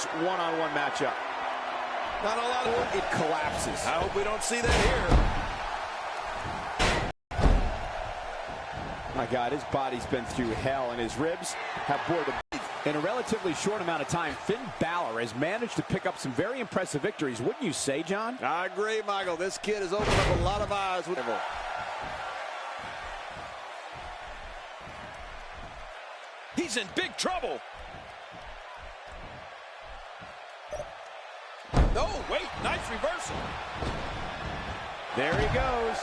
this one-on-one matchup. Not a lot of it collapses. I hope we don't see that here. My God, his body's been through hell, and his ribs have bored him. In a relatively short amount of time, Finn Balor has managed to pick up some very impressive victories. Wouldn't you say, John? I agree, Michael. This kid has opened up a lot of eyes with him. He's in big trouble. No, wait, nice reversal. There he goes.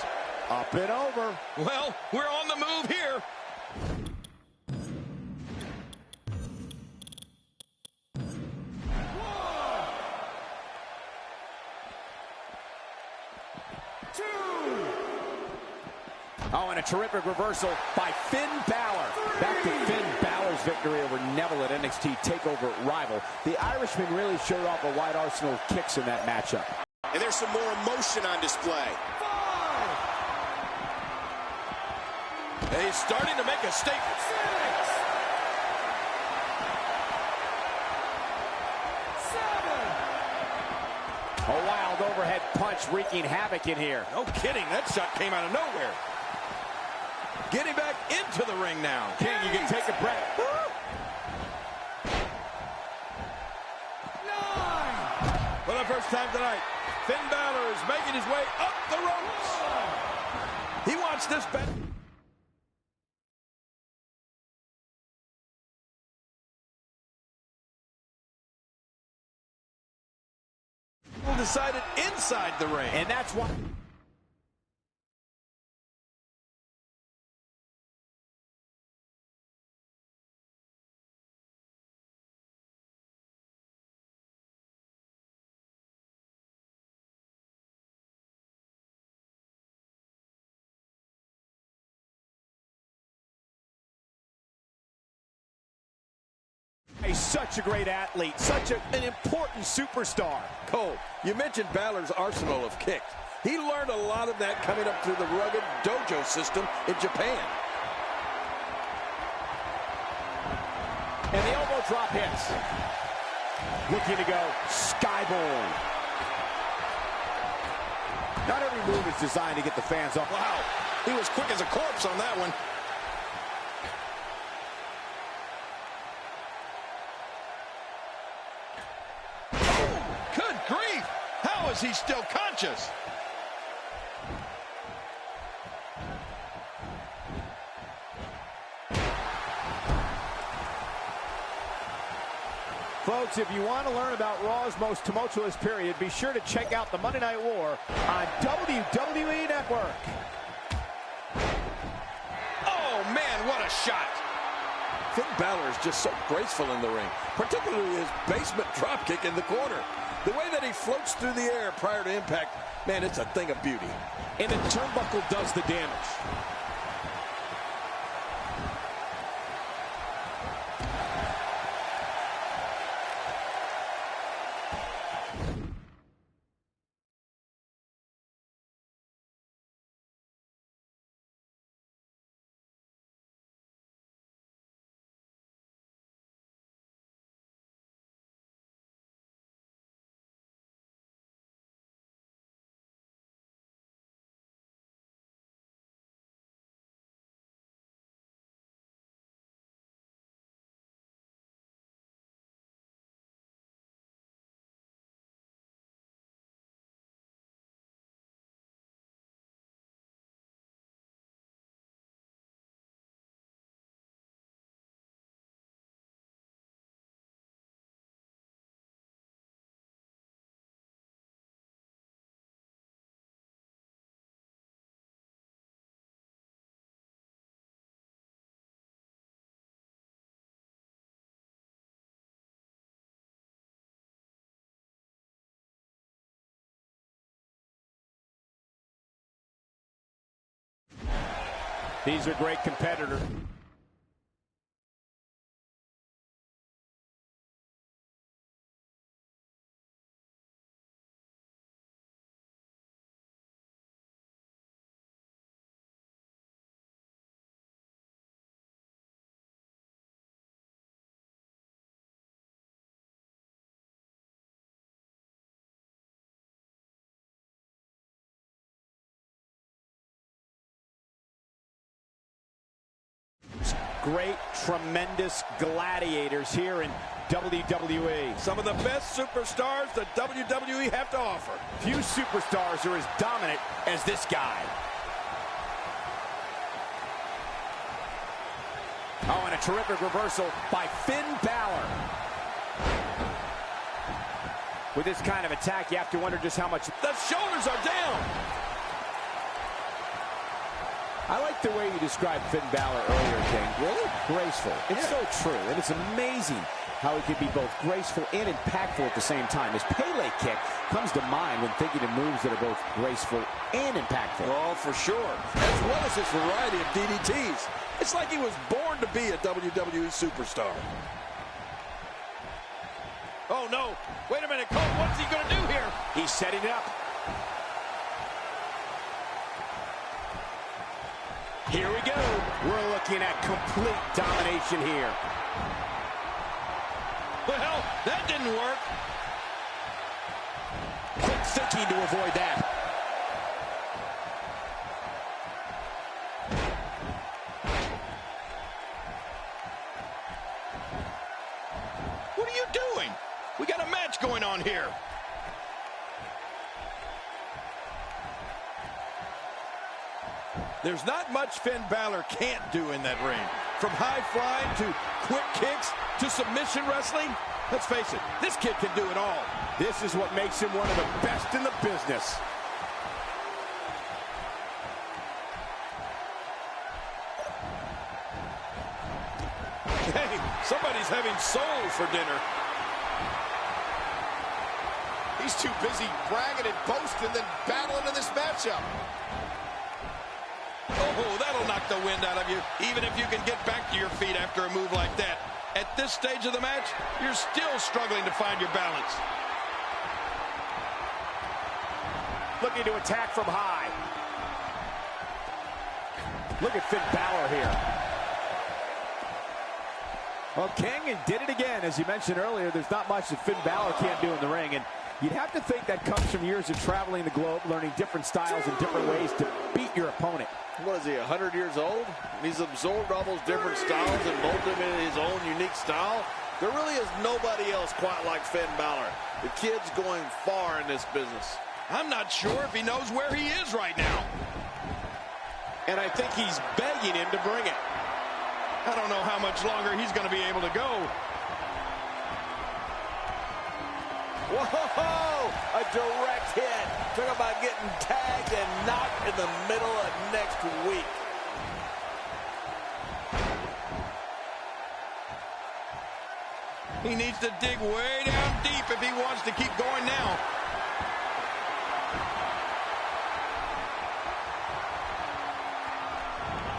Up and over. Well, we're on the move here. Oh, and a terrific reversal by Finn Balor. Back to Finn Balor's victory over Neville at NXT TakeOver Rival. The Irishman really showed off a wide arsenal of kicks in that matchup. And there's some more emotion on display. He's starting to make a statement. A wild overhead punch wreaking havoc in here. No kidding, that shot came out of nowhere. Getting back into the ring now. King, you can take a breath. 9. For the first time tonight, Finn Balor is making his way up the ropes. He wants this back. Decided inside the ring. And that's why. He's such a great athlete, such an important superstar. Cole, you mentioned Balor's arsenal of kicks. He learned a lot of that coming up through the rugged dojo system in Japan. And the elbow drop hits. Looking to go skyboard. Not every move is designed to get the fans off. Wow, he was quick as a corpse on that one. Good grief! How is he still conscious? Folks, if you want to learn about Raw's most tumultuous period, be sure to check out the Monday Night War on WWE Network. Oh, man, what a shot! Finn Balor is just so graceful in the ring, particularly his basement dropkick in the corner. The way that he floats through the air prior to impact, man, it's a thing of beauty. And the turnbuckle does the damage. He's a great competitor. great, tremendous gladiators here in WWE. Some of the best superstars the WWE have to offer. Few superstars are as dominant as this guy. Oh, and a terrific reversal by Finn Balor. With this kind of attack, you have to wonder just how much... The shoulders are down. I like the way you described Finn Balor earlier, King. Really? Graceful. It's so true, and it's amazing how he can be both graceful and impactful at the same time. His Pele kick comes to mind when thinking of moves that are both graceful and impactful. Oh, for sure. As well as his variety of DDTs. It's like he was born to be a WWE superstar. Oh, no. Wait a minute, Cole. What's he going to do here? He's setting it up. Here we go. We're looking at complete domination here. Well, that didn't work. Quick thinking to avoid that. What are you doing? We got a match going on here. There's not much Finn Balor can't do in that ring. From high flying to quick kicks to submission wrestling. Let's face it, this kid can do it all. This is what makes him one of the best in the business. Hey, somebody's having soul for dinner. He's too busy bragging and boasting than battling in this matchup. Oh, that'll knock the wind out of you, even if you can get back to your feet after a move like that. At this stage of the match, you're still struggling to find your balance. Looking to attack from high. Look at Finn Balor here. Well, King did it again. As you mentioned earlier, there's not much that Finn Balor can't do in the ring, and you'd have to think that comes from years of traveling the globe, learning different styles and different ways to beat your opponent. What is he, 100 years old? He's absorbed all those different styles and molded them into his own unique style. There really is nobody else quite like Finn Balor. The kid's going far in this business. I'm not sure if he knows where he is right now. And I think he's begging him to bring it. I don't know how much longer he's going to be able to go. Whoa! A direct hit. Talk about getting tagged and knocked in the middle of next week. He needs to dig way down deep if he wants to keep going now.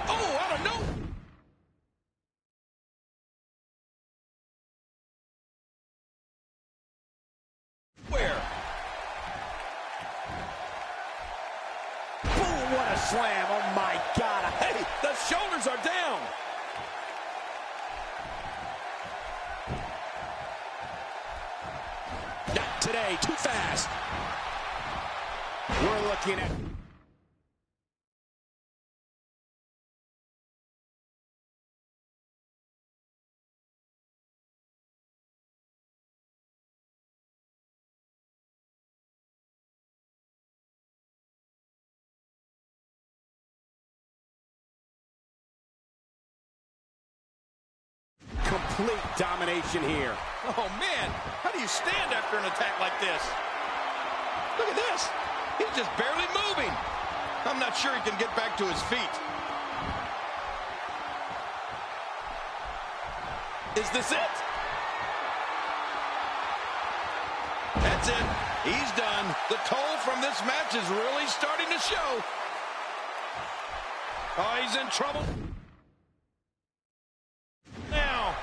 Oh, I don't know. Where? Boom, what a slam. Oh, my God. Hey, the shoulders are down. Not today. Too fast. We're looking at... complete domination here. Oh, man. How do you stand after an attack like this? Look at this. He's just barely moving. I'm not sure he can get back to his feet. Is this it? That's it. He's done. The toll from this match is really starting to show. Oh, he's in trouble. Now.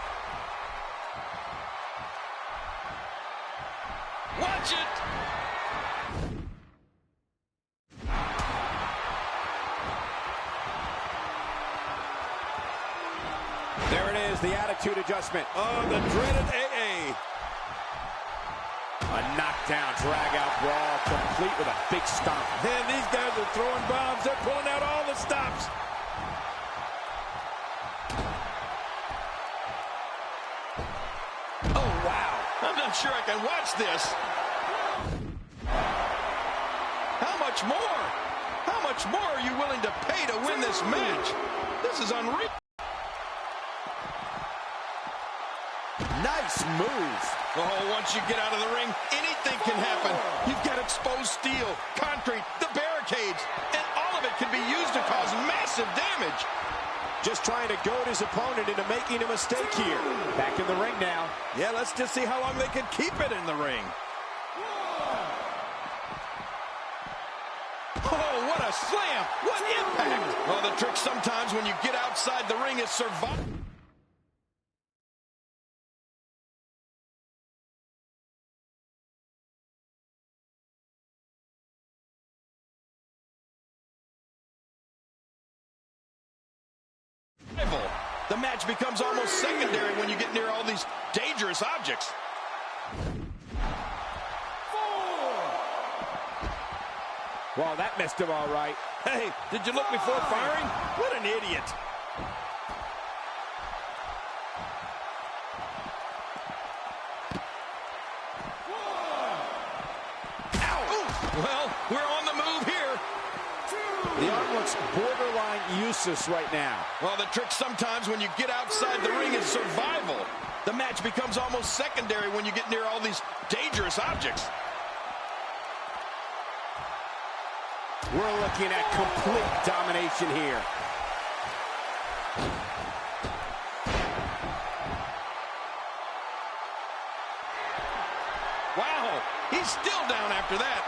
Watch it. There it is, the attitude adjustment. Oh, the dreaded AA. A knockdown, drag-out brawl, complete with a big stomp. Man, these guys are throwing bombs. They're pulling out all the stops. sure I can watch this. How much more? How much more are you willing to pay to win this match? This is unreal. Nice move. Oh, once you get out of the ring, anything can happen. You've got exposed steel, concrete, the barricades, and all of it can be used to cause massive damage. Just trying to goad his opponent into making a mistake here. Back in the ring now. Yeah, let's just see how long they can keep it in the ring. Oh, what a slam! What impact! Well, the trick sometimes when you get outside the ring is survival. The match becomes almost secondary when you get near all these dangerous objects. Well, that missed him all right. Hey, did you look before firing? What an idiot. Ow! Ooh. Well, we're on the move here. The arm looks borderline useless right now. Well, the trick sometimes when you get outside the ring is survival. The match becomes almost secondary when you get near all these dangerous objects. We're looking at complete domination here. Wow, he's still down after that.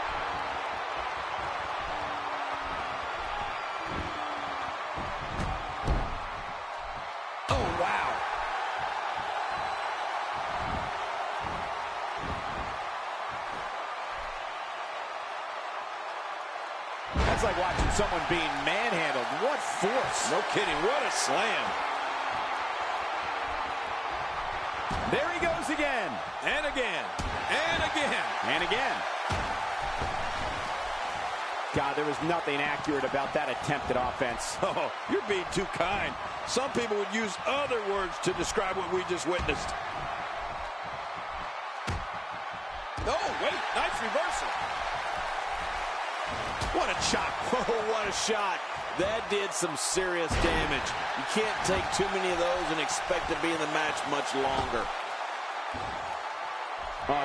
Oh, wow. That's like watching someone being manhandled. What force. No kidding, what a slam. There he goes again. And again. And again. And again. God, there was nothing accurate about that attempted offense. Oh, you're being too kind. Some people would use other words to describe what we just witnessed. Oh, wait, nice reversal. What a chop. Oh, what a shot. That did some serious damage. You can't take too many of those and expect to be in the match much longer.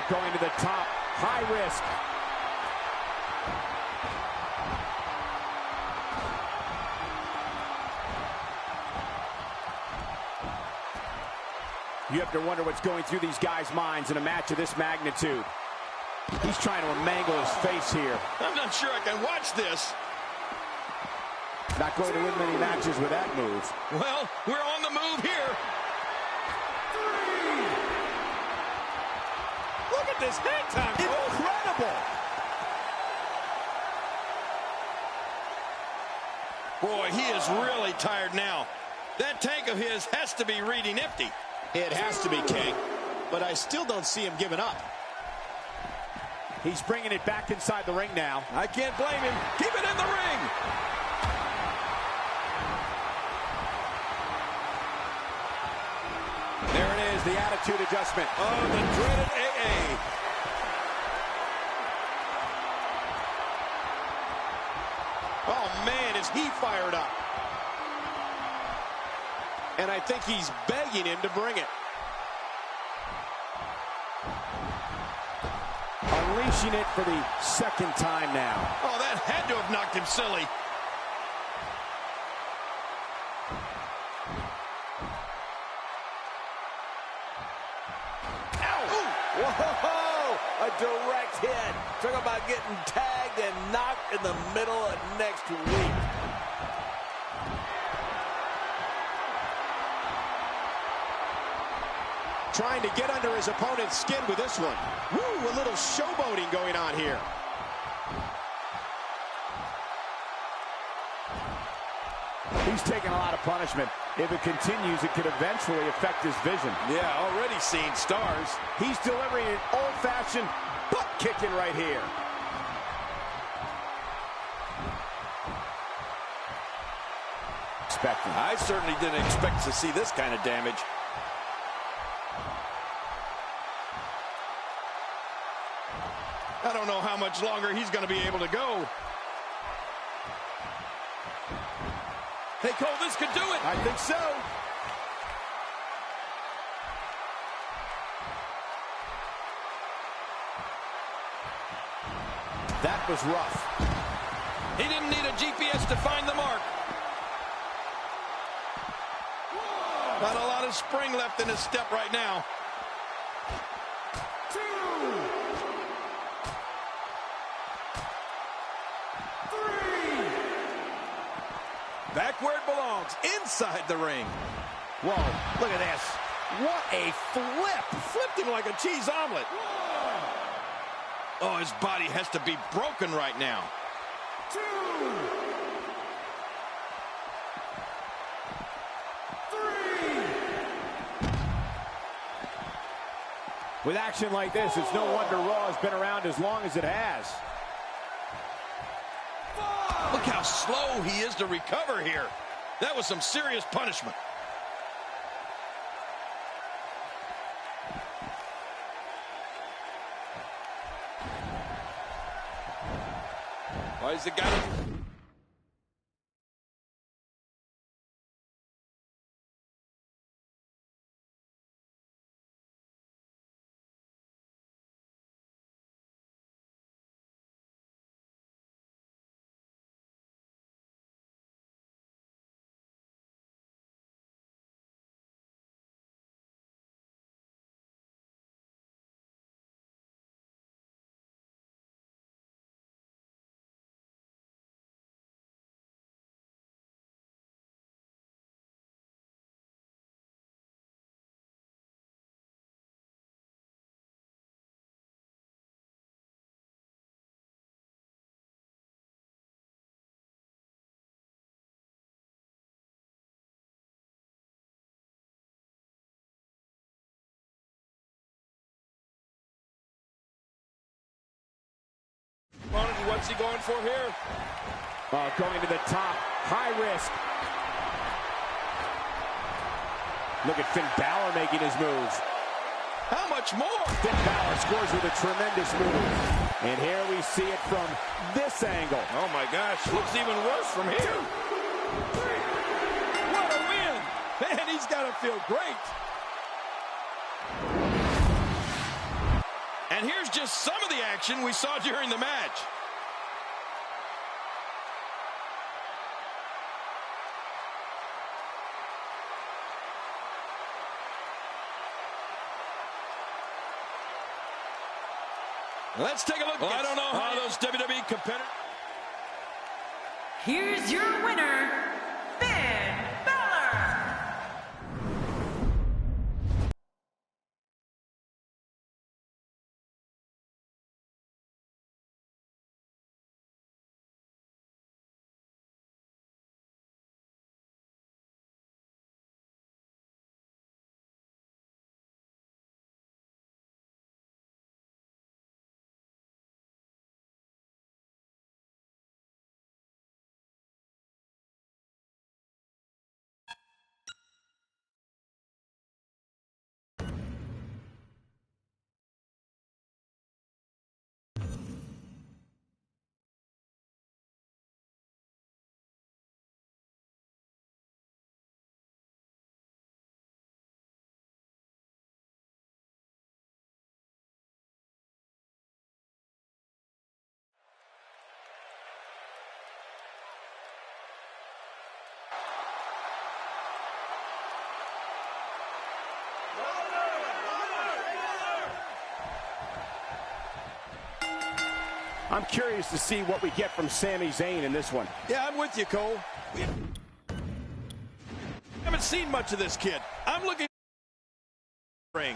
Going to the top. High risk. You have to wonder what's going through these guys' minds in a match of this magnitude. He's trying to mangle his face here. I'm not sure I can watch this. Not going to win many matches with that move. Well, we're on the move here. Look at this hang time. Incredible. Boy, he is really tired now. That tank of his has to be reading empty. It has to be, King. But I still don't see him giving up. He's bringing it back inside the ring now. I can't blame him. Keep it in the ring. There it is, the attitude adjustment. Oh, the dreaded AA. Oh, man, is he fired up. And I think he's begging him to bring it. Unleashing it for the second time now. Oh, that had to have knocked him silly. Whoa! A direct hit. Talk about getting tagged and knocked in the middle of next week. Trying to get under his opponent's skin with this one. Woo, a little showboating going on here. He's taking a lot of punishment. If it continues, it could eventually affect his vision. Yeah, already seeing stars. He's delivering an old-fashioned butt kicking right here. Expecting. I certainly didn't expect to see this kind of damage. I don't know how much longer he's going to be able to go. Hey, Cole, this could do it. I think so. That was rough. He didn't need a GPS to find the mark. Not a lot of spring left in his step right now. Back where it belongs, inside the ring. Whoa, look at this. What a flip. Flipped him like a cheese omelet. Oh, his body has to be broken right now. With action like this, it's no wonder Raw has been around as long as it has. Look how slow he is to recover here. That was some serious punishment. Why is the guy... What's he going for here? Going to the top. High risk. Look at Finn Balor making his move. How much more? Finn Balor scores with a tremendous move. And here we see it from this angle. Oh, my gosh. Looks even worse from here. What a win! Man, he's got to feel great. And here's just some of the action we saw during the match. Let's take a look. Well, I don't know how those WWE competitors... Here's your winner, Finn Balor. I'm curious to see what we get from Sami Zayn in this one. Yeah, I'm with you, Cole. We haven't seen much of this kid. I'm looking ring.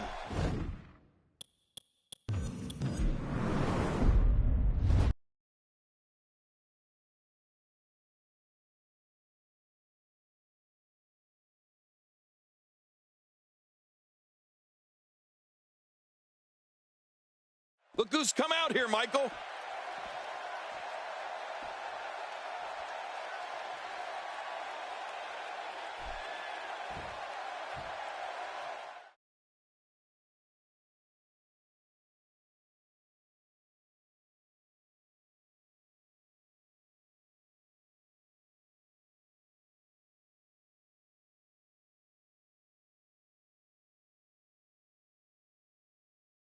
Look who's come out here, Michael.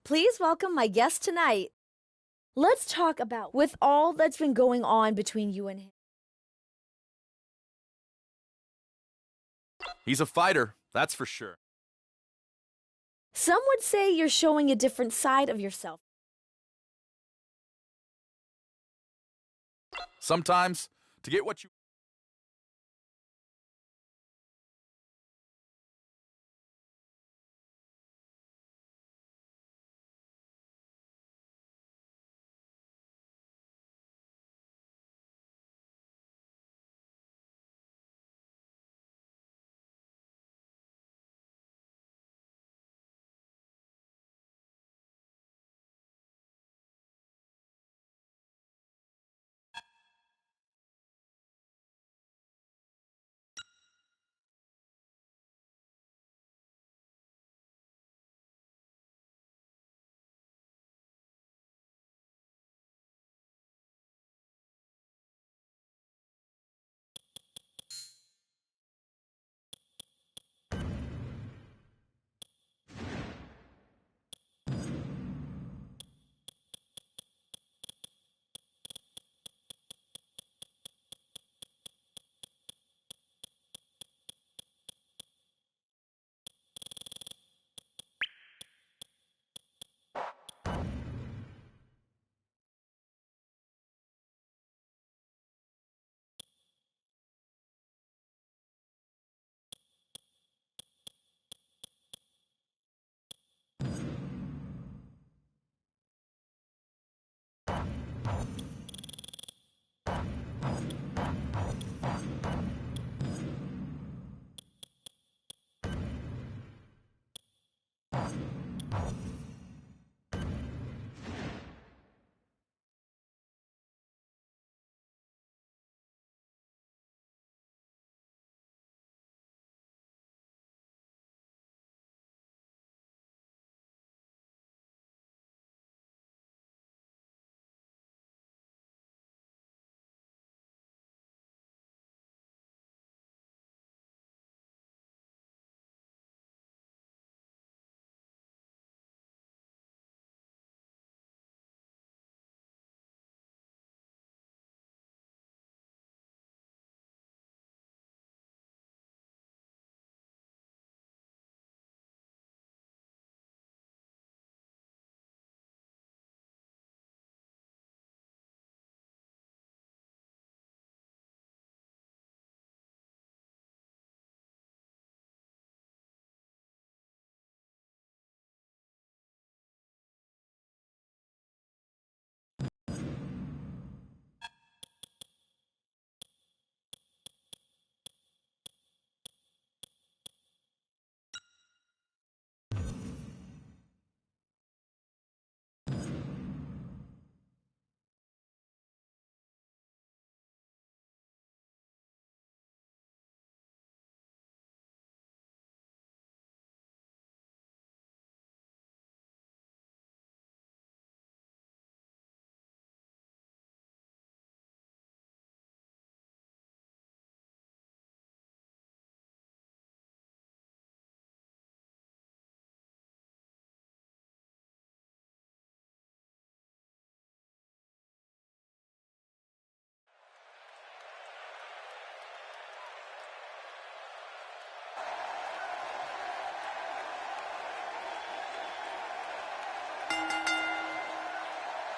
Please welcome my guest tonight. Let's talk about with all that's been going on between you and him. He's a fighter, that's for sure. Some would say you're showing a different side of yourself. Sometimes, to get what you...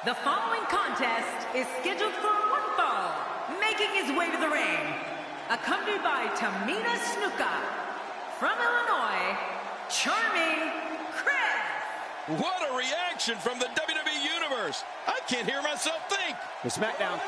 The following contest is scheduled for one fall, making his way to the ring, accompanied by Tamina Snuka. From Illinois, Charming Chris. What a reaction from the WWE Universe. I can't hear myself think. The SmackDown.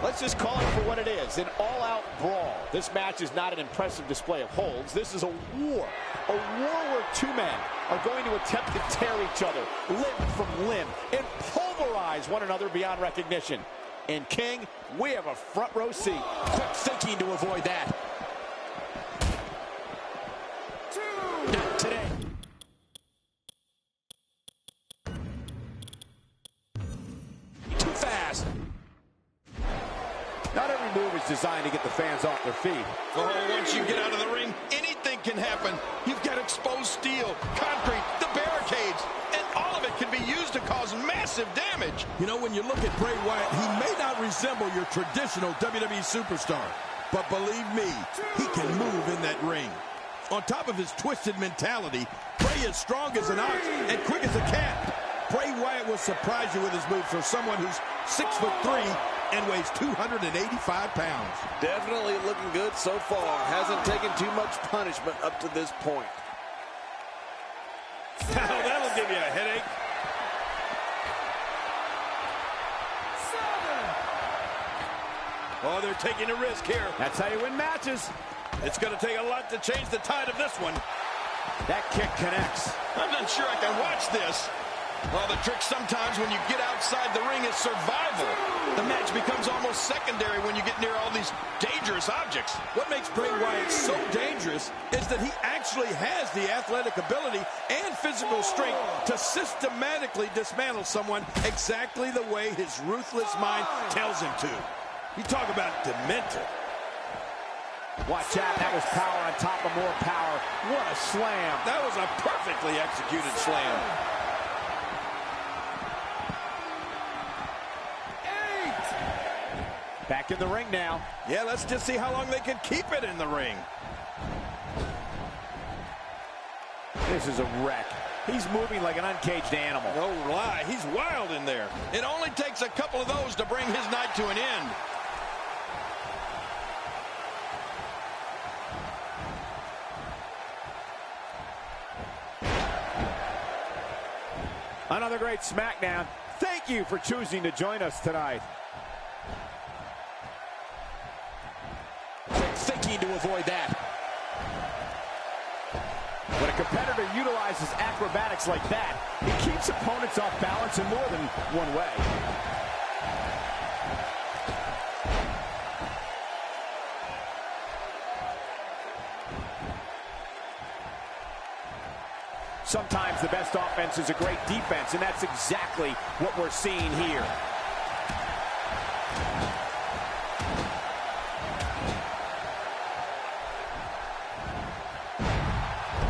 Let's just call it for what it is, an all-out brawl. This match is not an impressive display of holds. This is a war where two men are going to attempt to tear each other limb from limb and pulverize one another beyond recognition. And King, we have a front row seat. Quick thinking to avoid that. Not today. Too fast. Oh, Not every move is designed to get the fans off their feet. Oh, once you get out of the ring, anything can happen. You've got exposed steel, concrete, the barricades, and all of it can be used to cause massive damage. You know, when you look at Bray Wyatt, he may not resemble your traditional WWE superstar, but believe me, he can move in that ring. On top of his twisted mentality, Bray is strong as an ox and quick as a cat. Bray Wyatt will surprise you with his moves for someone who's 6'3" and weighs 285 pounds. Definitely looking good so far. Hasn't taken too much punishment up to this point. That'll give you a headache. 7. Oh, they're taking a risk here. That's how you win matches. It's going to take a lot to change the tide of this one. That kick connects. I'm not sure I can watch this. Well, the trick sometimes when you get outside the ring is survival. The match becomes almost secondary when you get near all these dangerous objects. What makes Bray Wyatt so dangerous is that he actually has the athletic ability and physical strength to systematically dismantle someone exactly the way his ruthless mind tells him to. You talk about demented. Watch out, that was power on top of more power. What a slam. That was a perfectly executed slam. 8. Back in the ring now. Yeah, let's just see how long they can keep it in the ring. This is a wreck. He's moving like an uncaged animal. No lie, he's wild in there. It only takes a couple of those to bring his night to an end. Another great SmackDown. Thank you for choosing to join us tonight. Thinking to avoid that. When a competitor utilizes acrobatics like that, he keeps opponents off balance in more than one way. Sometimes the best offense is a great defense, and that's exactly what we're seeing here.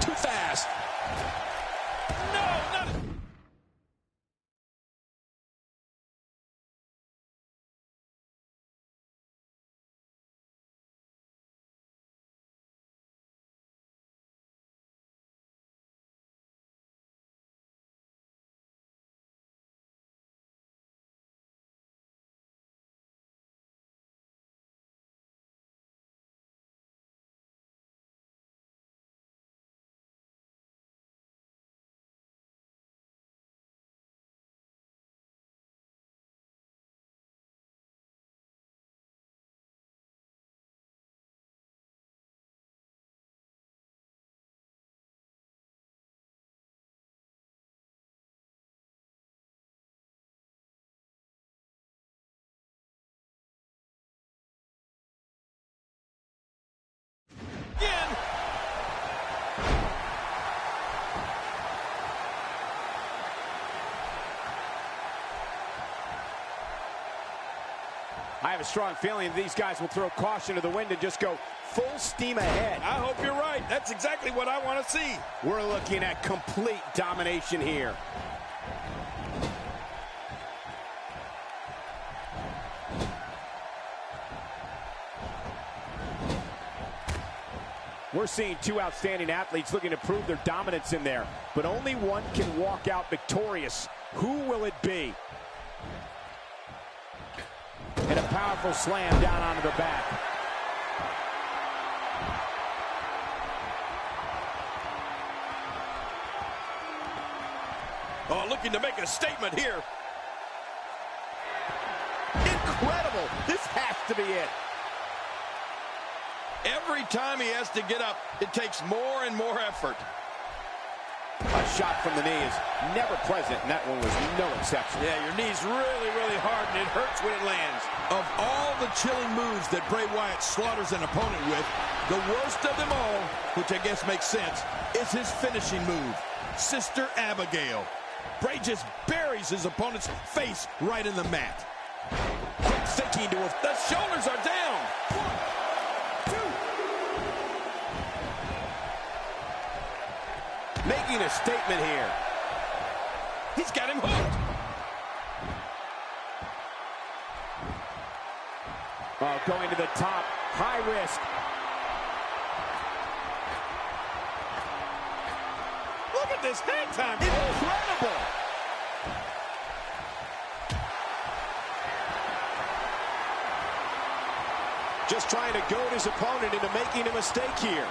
Too fast. No, not... I have a strong feeling that these guys will throw caution to the wind and just go full steam ahead. I hope you're right. That's exactly what I want to see. We're looking at complete domination here. We're seeing two outstanding athletes looking to prove their dominance in there, but only one can walk out victorious. Who will it be? And a powerful slam down onto the back. Oh, looking to make a statement here. Incredible! This has to be it. Every time he has to get up, it takes more and more effort. A shot from the knee is never pleasant, and that one was no exception. Yeah, your knee's really, really hard, and it hurts when it lands. Of all the chilling moves that Bray Wyatt slaughters an opponent with, the worst of them all, which I guess makes sense, is his finishing move, Sister Abigail. Bray just buries his opponent's face right in the mat. thinking to it. The shoulders are down. 1, 2. Making a statement here. He's got him hooked. Oh, going to the top. High risk. Look at this hang time. Incredible. Just trying to goad his opponent into making a mistake here.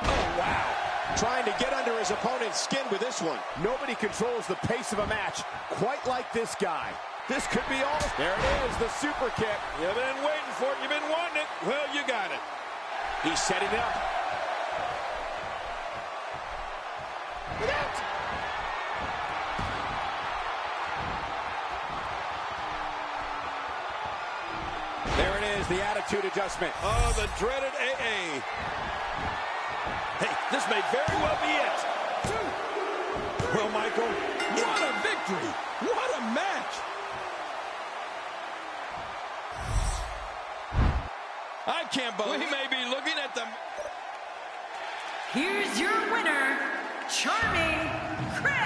Oh, wow. Trying to get under his opponent's skin with this one. Nobody controls the pace of a match quite like this guy. This could be all. There it is, the super kick. You've been waiting for it. You've been wanting it. Well, you got it. He's setting it up. Look out. There it is, the attitude adjustment. Oh, the dreaded AA. Hey, this may very well be it. Well, Michael, what a victory. What a match. I can't believe we may be looking at the... Here's your winner, Charming Chris.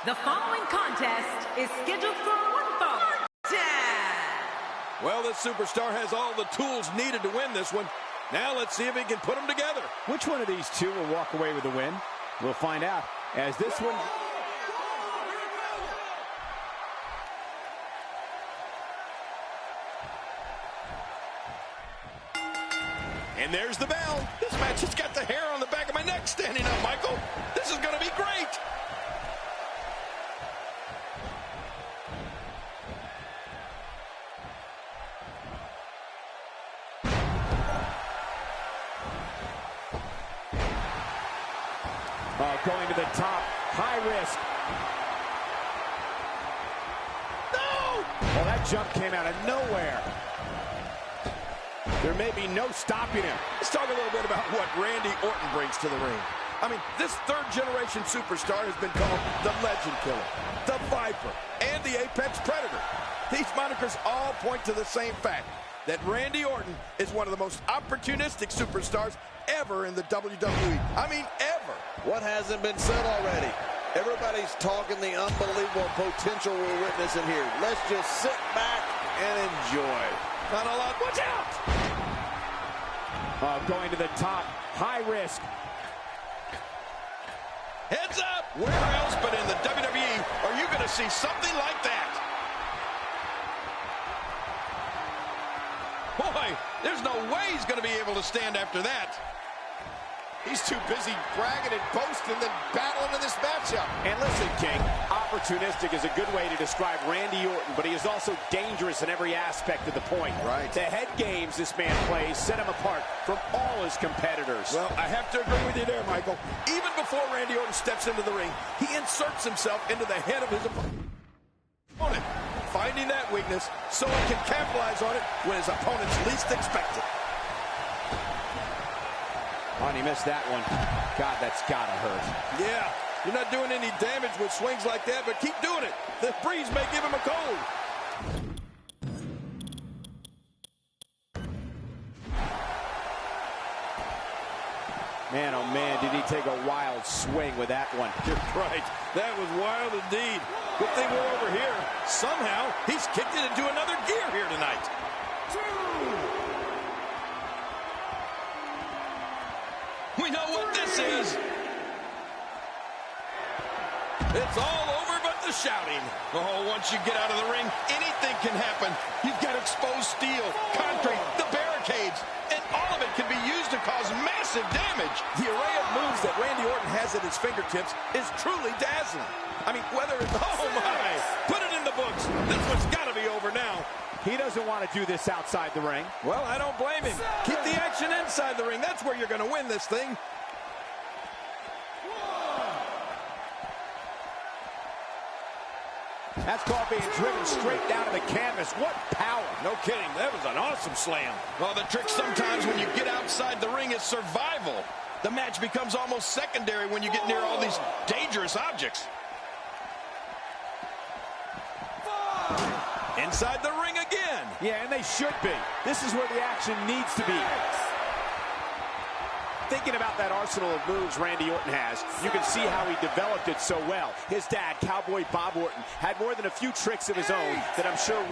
The following contest is scheduled for one fall. Well, this superstar has all the tools needed to win this one. Now let's see if he can put them together. Which one of these two will walk away with the win? We'll find out as this one... And there's the bell. This match has got the hair on the back of my neck standing up, Michael. This is going to be great. Going to the top, high risk. No! Well, that jump came out of nowhere. There may be no stopping him. Let's talk a little bit about what Randy Orton brings to the ring. I mean, this third-generation superstar has been called the Legend Killer, the Viper, and the Apex Predator. These monikers all point to the same fact, that Randy Orton is one of the most opportunistic superstars ever in the WWE. I mean, ever. What hasn't been said already? Everybody's talking the unbelievable potential we're witnessing here. Let's just sit back and enjoy. Not a lot. Watch out! Going to the top. High risk. Heads up! Where else but in the WWE are you going to see something like that? Boy, there's no way he's going to be able to stand after that. He's too busy bragging and boasting than battling in this matchup. And listen, King, opportunistic is a good way to describe Randy Orton, but he is also dangerous in every aspect of the point. Right. The head games this man plays set him apart from all his competitors. Well, I have to agree with you there, Michael. Even before Randy Orton steps into the ring, he inserts himself into the head of his opponent, finding that weakness so he can capitalize on it when his opponents least expect it. Oh, and he missed that one. God, that's gotta hurt. Yeah, you're not doing any damage with swings like that, but keep doing it. The breeze may give him a cold. Man, oh man, did he take a wild swing with that one. You're right. That was wild indeed. Good thing we're over here. Somehow, he's kicked it into another gear here tonight. We know what this is. It's all over but the shouting. Oh, once you get out of the ring, anything can happen. You've got exposed steel, concrete, the barricades, and all of it can be used to cause massive damage. The array of moves that Randy Orton has at his fingertips is truly dazzling. I mean, whether it's... Oh, my! Put it in the books. This one's got to be over now. He doesn't want to do this outside the ring. Well, I don't blame him. Keep the action inside the ring. That's where you're going to win this thing. That's called being driven straight down to the canvas. What power. No kidding. That was an awesome slam. Well, the trick sometimes when you get outside the ring is survival. The match becomes almost secondary when you get near all these dangerous objects. Inside the ring again. Yeah, and they should be. This is where the action needs to be. Thinking about that arsenal of moves Randy Orton has, you can see how he developed it so well. His dad, Cowboy Bob Orton, had more than a few tricks of his own that I'm sure...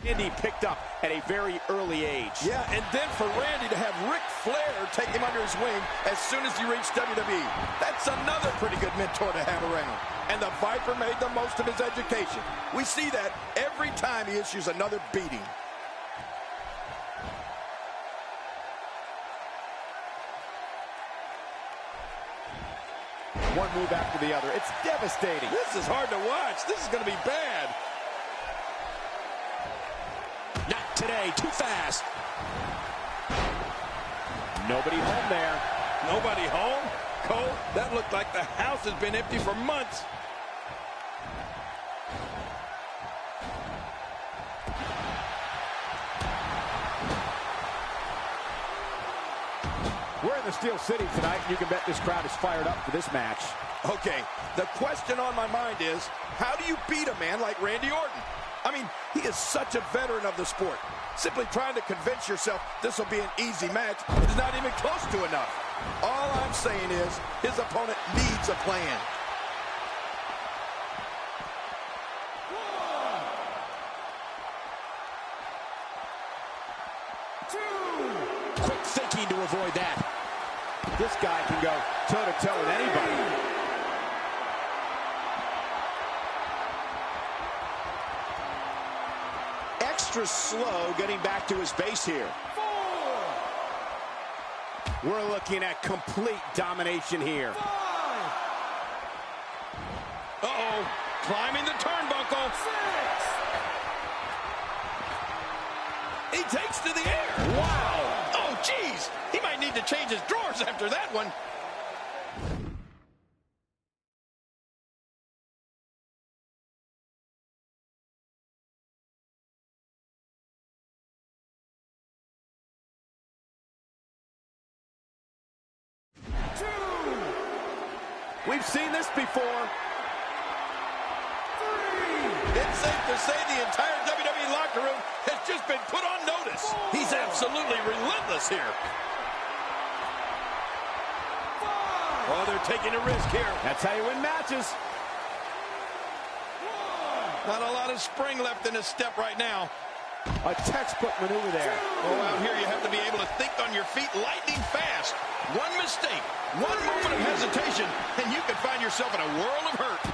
Randy picked up at a very early age. Yeah, and then for Randy to have Ric Flair take him under his wing as soon as he reached WWE. That's another pretty good mentor to have around. And the Viper made the most of his education. We see that every time he issues another beating. One move after the other. It's devastating. This is hard to watch. This is going to be bad. Not today. Too fast. Nobody home there. Nobody home? Cole, that looked like the house has been empty for months. We're in the Steel City tonight, and you can bet this crowd is fired up for this match. Okay, the question on my mind is, how do you beat a man like Randy Orton? I mean, he is such a veteran of the sport. Simply trying to convince yourself this will be an easy match is not even close to enough. All I'm saying is, his opponent needs a plan. Quick thinking to avoid that. This guy can go toe-to-toe with anybody. Extra slow getting back to his base here. We're looking at complete domination here. Uh-oh, climbing the turnbuckle. He takes to the air. Wow. Oh, geez. He might need to change his drawers after that one. We've seen this before. It's safe to say the entire WWE locker room has just been put on notice. He's absolutely relentless here. Oh, they're taking a risk here. That's how you win matches. Not a lot of spring left in his step right now. A textbook maneuver there. Oh, out here you have to be able to think on your feet lightning fast. One mistake, one moment of hesitation, and you could find yourself in a world of hurt.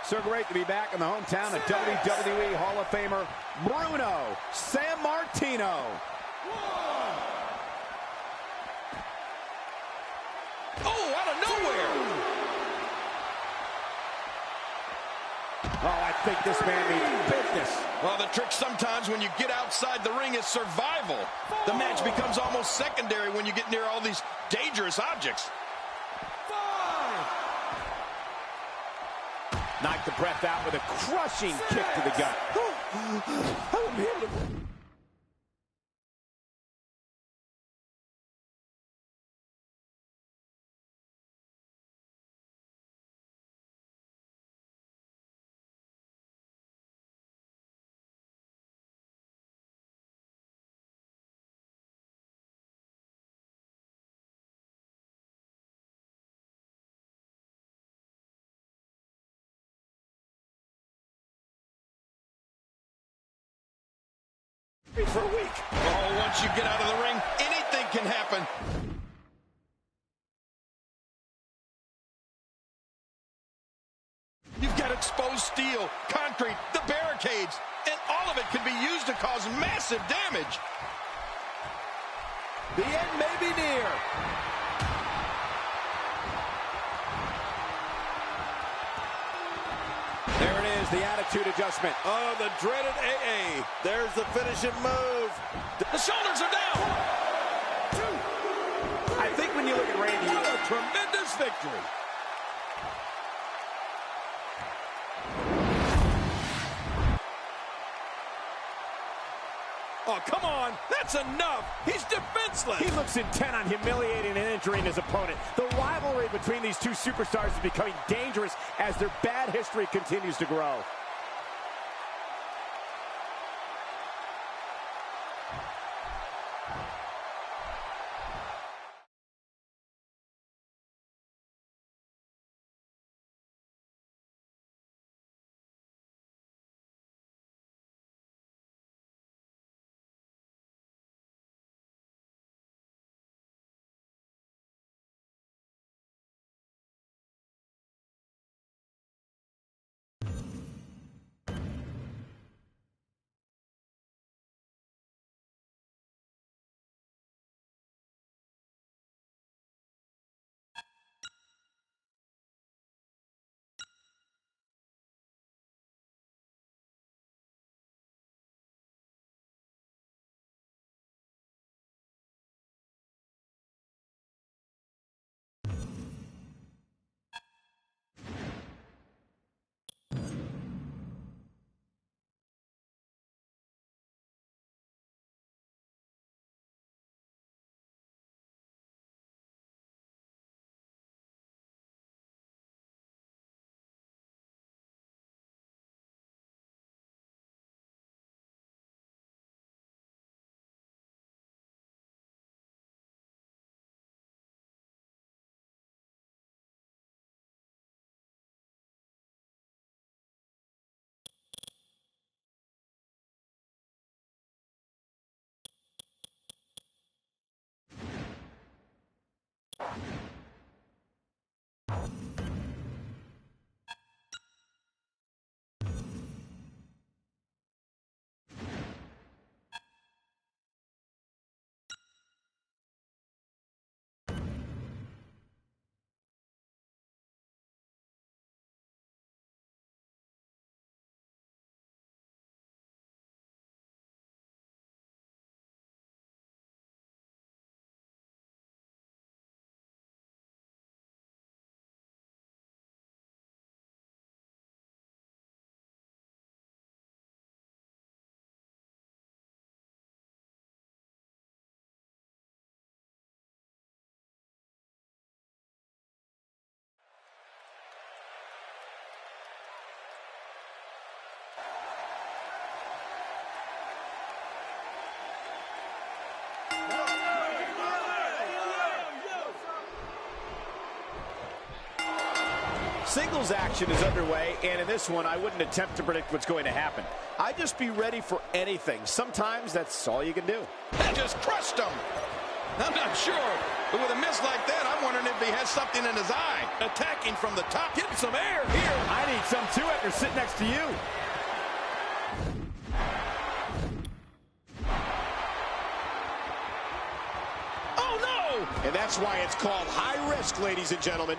So great to be back in the hometown of WWE Hall of Famer Bruno Sammartino. Oh, out of nowhere! Oh, I think this man means business. Well, the trick sometimes when you get outside the ring is survival. The match becomes almost secondary when you get near all these dangerous objects. Knocked the breath out with a crushing kick to the gut. For a week. Oh, once you get out of the ring, anything can happen. You've got exposed steel, concrete, the barricades, and all of it can be used to cause massive damage. The end may be near. There it is, the attitude adjustment. Oh, the dreaded AA. There's the finishing move. The shoulders are down. I think when you look at Randy, What a tremendous victory. Oh, come on. That's enough. He's defenseless. He looks intent on humiliating and injuring his opponent. The rivalry between these two superstars is becoming dangerous as their bad history continues to grow. Singles action is underway, and in this one, I wouldn't attempt to predict what's going to happen. I'd just be ready for anything. Sometimes that's all you can do. That just crushed him. I'm not sure, but with a miss like that, I'm wondering if he has something in his eye. Attacking from the top, getting some air here. I need some too after sitting next to you. Oh, no! And that's why it's called high risk, ladies and gentlemen.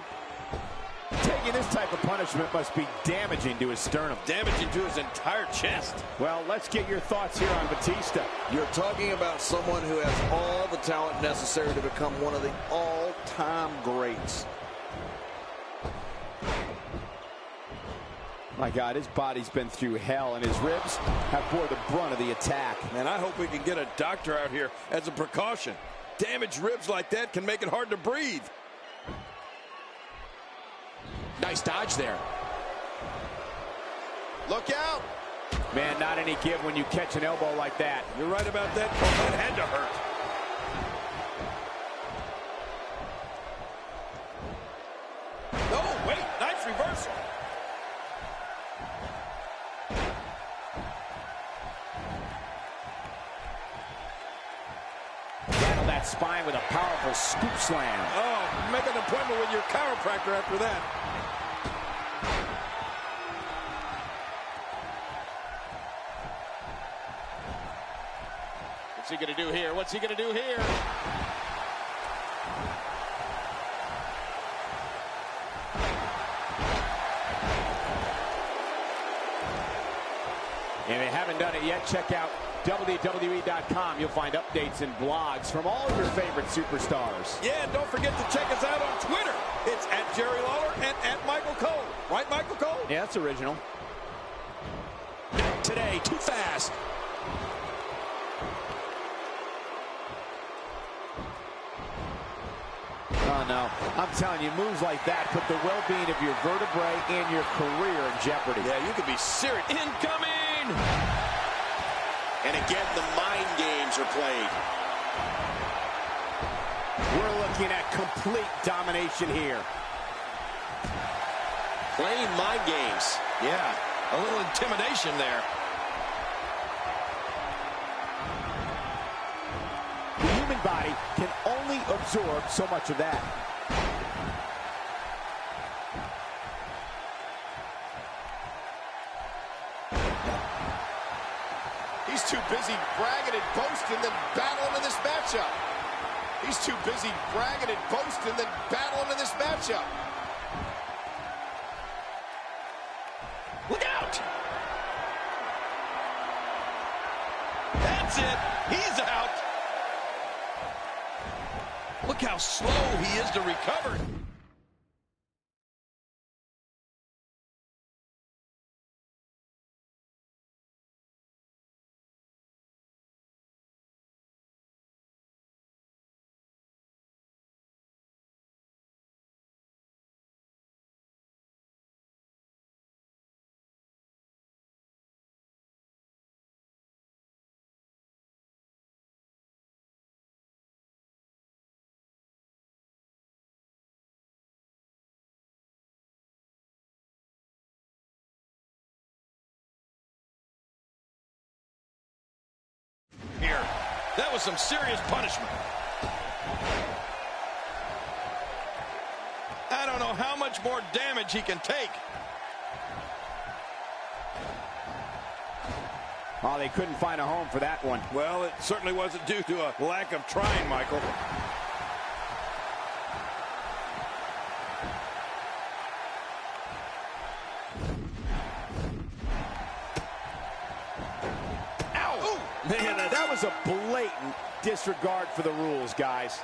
Taking this type of punishment must be damaging to his sternum. Damaging to his entire chest. Well, let's get your thoughts here on Batista. You're talking about someone who has all the talent necessary to become one of the all-time greats. My God, his body's been through hell, and his ribs have bore the brunt of the attack. Man, I hope we can get a doctor out here as a precaution. Damaged ribs like that can make it hard to breathe. Nice dodge there. Look out! Man, not any give when you catch an elbow like that. You're right about that, Cole. That had to hurt. Oh, wait. Nice reversal. Handle that spine with a powerful scoop slam. Oh, make an appointment with your chiropractor after that. What's he going to do here? What's he going to do here? And if you haven't done it yet, check out WWE.com. You'll find updates and blogs from all of your favorite superstars. Yeah, and don't forget to check us out on Twitter. It's at Jerry Lawler and at Michael Cole. Right, Michael Cole? Yeah, that's original. Today, too fast. Oh, no. I'm telling you, moves like that put the well-being of your vertebrae and your career in jeopardy. Yeah, you could be serious. Incoming! And again, the mind games are played. We're looking at complete domination here. Playing mind games. Yeah, a little intimidation there. The human body can only absorb so much of that. He's too busy bragging and boasting than battling in this matchup. He's too busy bragging and boasting than battling in this matchup. Look out! That's it. He's out. Look how slow he is to recover. Here. That was some serious punishment. I don't know how much more damage he can take. Oh, they couldn't find a home for that one. Well, it certainly wasn't due to a lack of trying, Michael. Ow! Man, that was a blatant disregard for the rules, guys.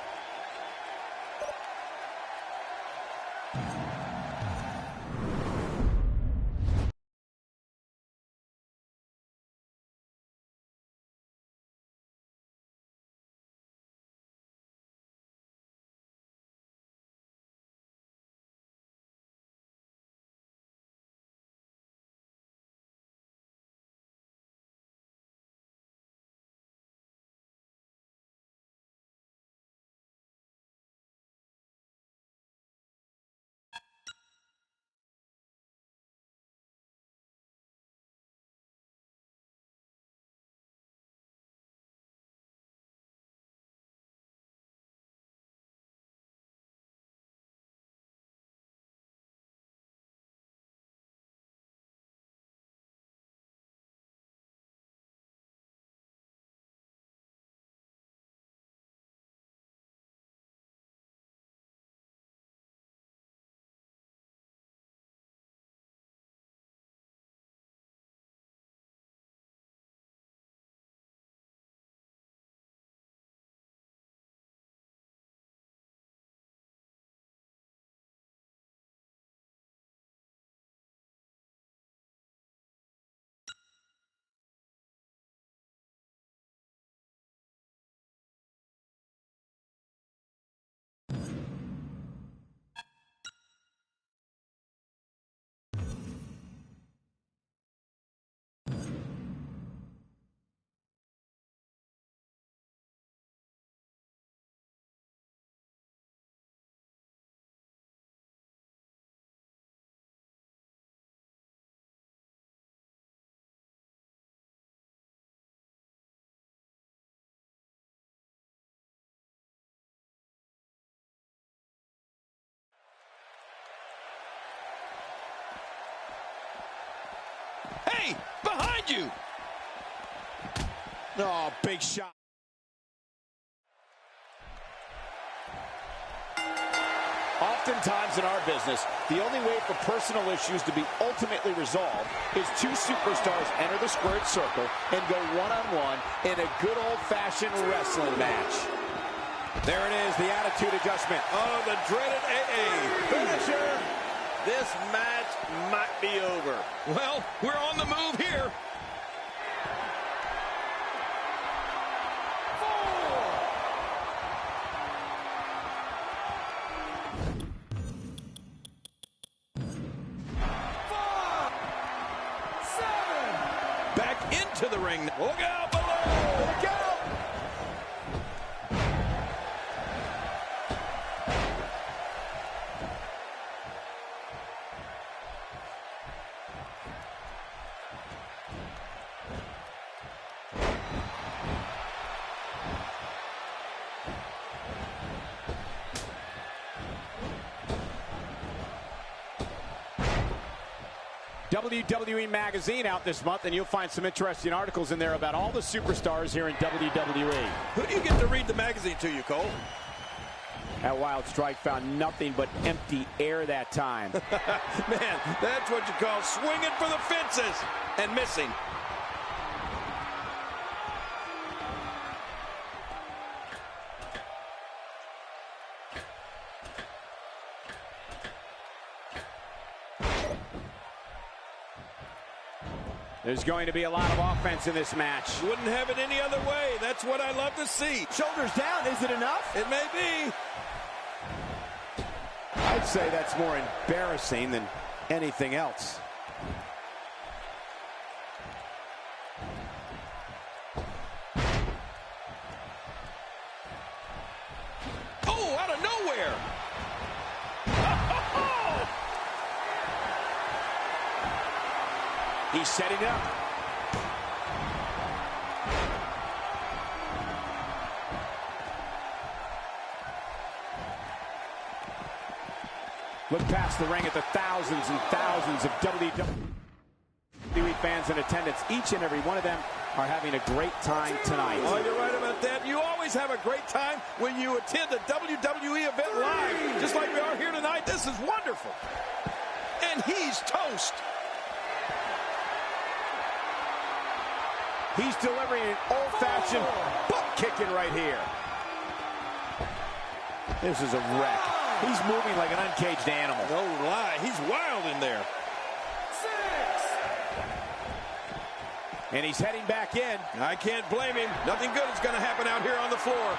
Hey, behind you! Oh, big shot. Oftentimes in our business, the only way for personal issues to be ultimately resolved is two superstars enter the squared circle and go one-on-one in a good old-fashioned wrestling match. There it is, the attitude adjustment. Oh, the dreaded AA. Finisher! This match might be over. Well, we're on the move here. into the ring. Look out below! Look out! WWE Magazine out this month, and you'll find some interesting articles in there about all the superstars here in WWE. Who do you get to read the magazine to you, Cole? That Wild Strike found nothing but empty air that time. Man, that's what you call swinging for the fences and missing. There's going to be a lot of offense in this match. Wouldn't have it any other way. That's what I love to see. Shoulders down, is it enough? It may be. I'd say that's more embarrassing than anything else. Oh, out of nowhere. He's setting up. Look past the ring at the thousands and thousands of WWE fans in attendance. Each and every one of them are having a great time tonight. Oh, you're right about that. You always have a great time when you attend a WWE event live, just like we are here tonight. This is wonderful. And he's toast. He's delivering an old-fashioned butt kicking right here. This is a wreck. He's moving like an uncaged animal. No lie, he's wild in there. And he's heading back in. I can't blame him. Nothing good is going to happen out here on the floor.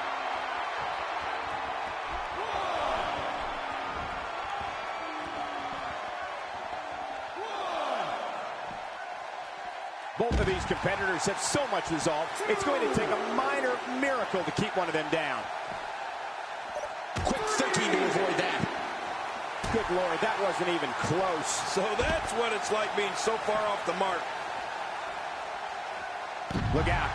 Both of these competitors have so much resolve, it's going to take a minor miracle to keep one of them down. Quick thinking to avoid that. Good Lord, that wasn't even close. So that's what it's like being so far off the mark. Look out.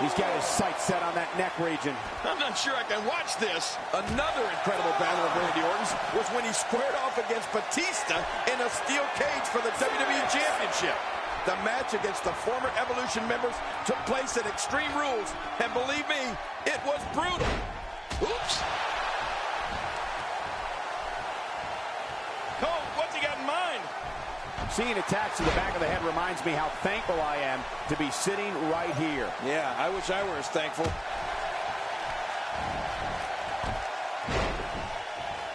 He's got his sights set on that neck region. I'm not sure I can watch this. Another incredible battle of Randy Orton's was when he squared off against Batista in a steel cage for the WWE Championship. The match against the former Evolution members took place at Extreme Rules, and believe me, it was brutal. Oops. Cole, what's he got in mind? Seeing attacks to the back of the head reminds me how thankful I am to be sitting right here. Yeah, I wish I were as thankful.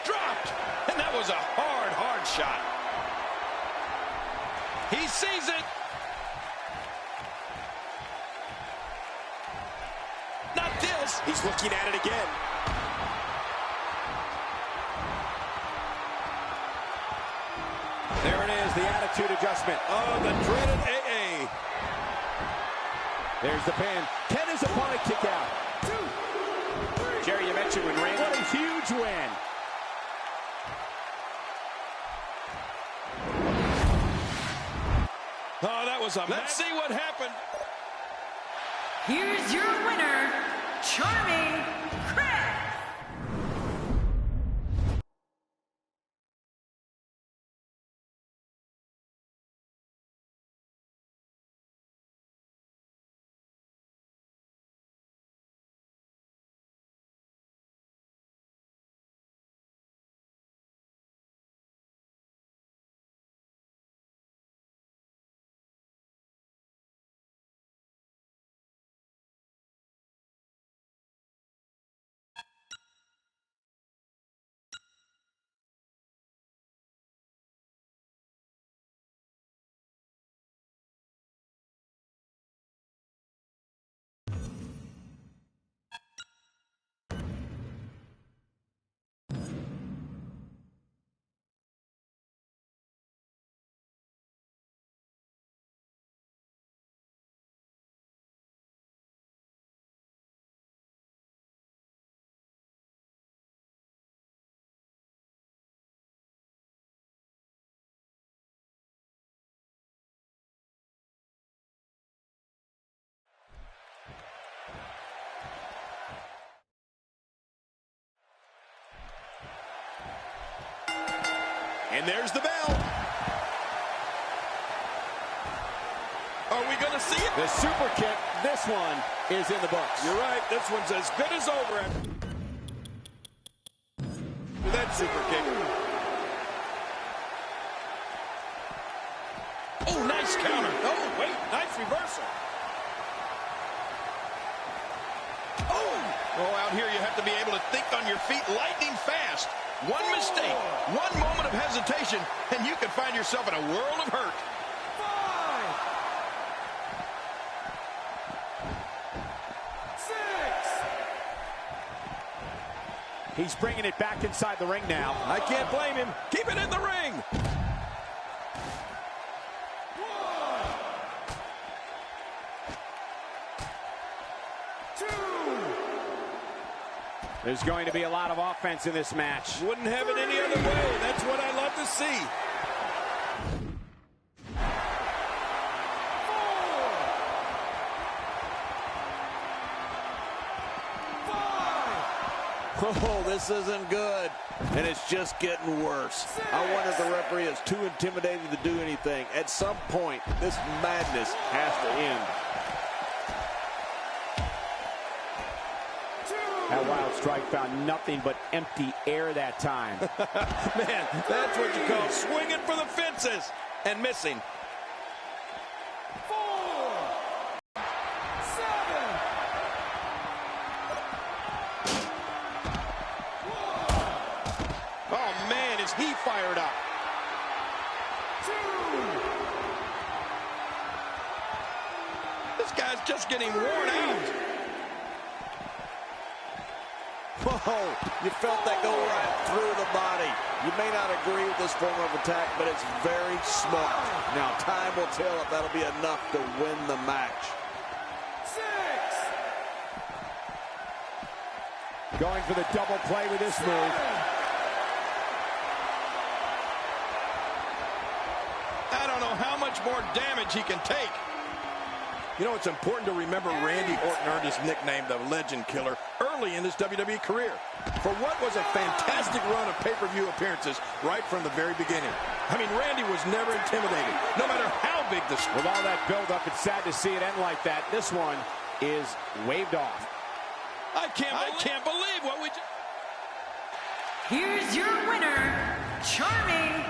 Dropped! And that was a hard shot. He sees it. Not this. He's looking at it again. There it is, the attitude adjustment. Oh, the dreaded AA. There's the pin. Can his opponent kick out? Jerry, you mentioned when Randy... What a huge win. Oh, that was a... Let's see what happened. Here's your winner, Charming Chris. And there's the bell. Are we going to see it? The super kick, this one is in the books. You're right. This one's as good as over. That super kick. Oh, nice counter. Oh, wait. Nice reversal. Oh, out here you have to be able to think on your feet lightning fast. One mistake, one moment of hesitation, and you can find yourself in a world of hurt. 5, 6. He's bringing it back inside the ring now. I can't blame him. Keep it in the ring. 1, 2. There's going to be a lot of offense in this match. Wouldn't have it any other way. That's what I love to see. 4, 5. Oh, this isn't good. And it's just getting worse. 6. I wonder if the referee is too intimidated to do anything. At some point, this madness has to end. That wild strike found nothing but empty air that time. Man, that's what you call swinging for the fences and missing. 4, 7. 1. Oh, man, is he fired up. 2. This guy's just getting worn out. Whoa, you felt that go right through the body. You may not agree with this form of attack, but it's very smart. Now, time will tell if that'll be enough to win the match. 6. Going for the double play with this move. I don't know how much more damage he can take. You know, it's important to remember Randy Orton earned his nickname, the Legend Killer, early in his WWE career for what was a fantastic run of pay-per-view appearances right from the very beginning. I mean, Randy was never intimidated, no matter how big the sport. With all that build-up, it's sad to see it end like that. This one is waved off. I can't believe what we just... Here's your winner, Charming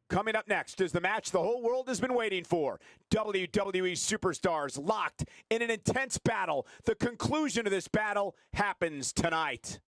Coming up next is the match the whole world has been waiting for. WWE superstars locked in an intense battle. The conclusion of this battle happens tonight.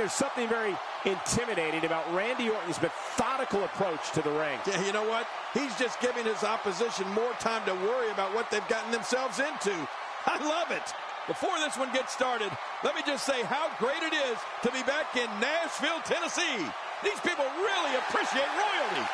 there's something very intimidating about Randy Orton's methodical approach to the ring. Yeah, you know what? He's just giving his opposition more time to worry about what they've gotten themselves into. I love it. Before this one gets started, let me just say how great it is to be back in Nashville, Tennessee. These people really appreciate royalty.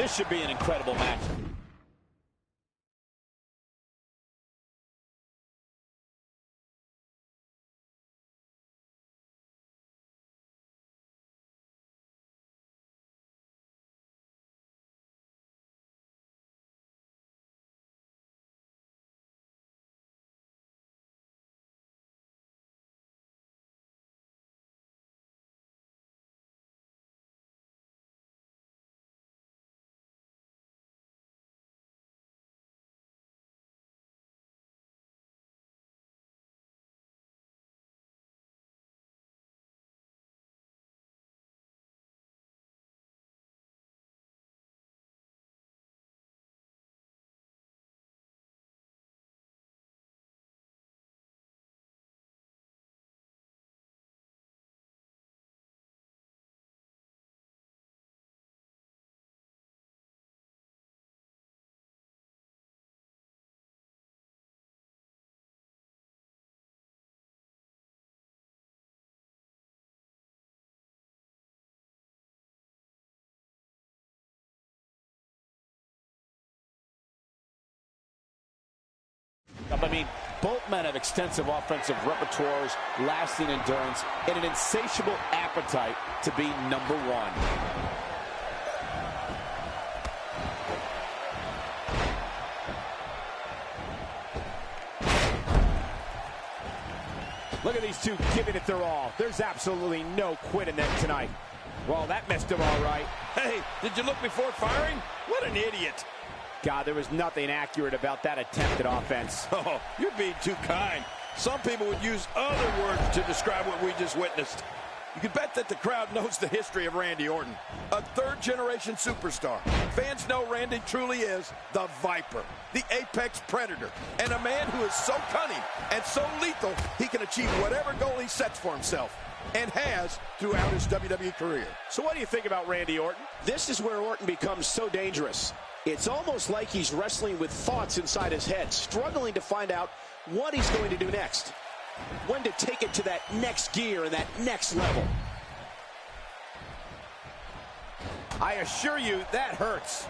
This should be an incredible match. I mean, both men have extensive offensive repertoires, lasting endurance, and an insatiable appetite to be number one. Look at these two giving it their all. There's absolutely no quit in them tonight. Well, that messed him all right. Hey, did you look before firing? What an idiot. God, there was nothing accurate about that attempt at offense. Oh, you're being too kind. Some people would use other words to describe what we just witnessed. You can bet that the crowd knows the history of Randy Orton, a third-generation superstar. Fans know Randy truly is the Viper, the apex predator, and a man who is so cunning and so lethal he can achieve whatever goal he sets for himself, and has throughout his WWE career. So what do you think about Randy Orton? This is where Orton becomes so dangerous. It's almost like he's wrestling with thoughts inside his head, struggling to find out what he's going to do next. When to take it to that next gear and that next level. I assure you, that hurts.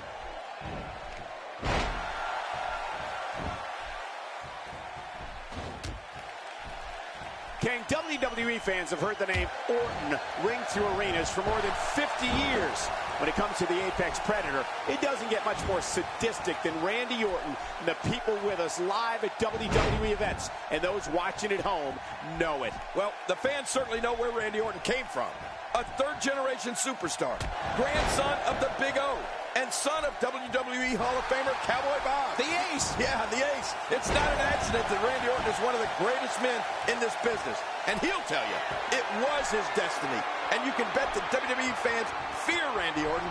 King, WWE fans have heard the name Orton ring through arenas for more than 50 years. When it comes to the Apex Predator, it doesn't get much more sadistic than Randy Orton and the people with us live at WWE events. And those watching at home know it. Well, the fans certainly know where Randy Orton came from. A third-generation superstar, grandson of the Big O, and son of WWE Hall of Famer Cowboy Bob. The Ace! Yeah, the Ace. It's not an accident that Randy Orton is one of the greatest men in this business. And he'll tell you, it was his destiny. And you can bet that WWE fans fear Randy Orton,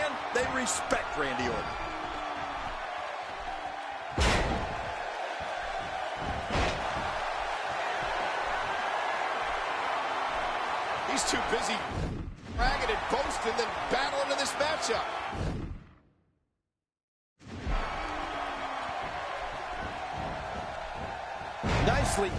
and they respect Randy Orton. He's too busy bragging and boasting than battling in this matchup. Nicely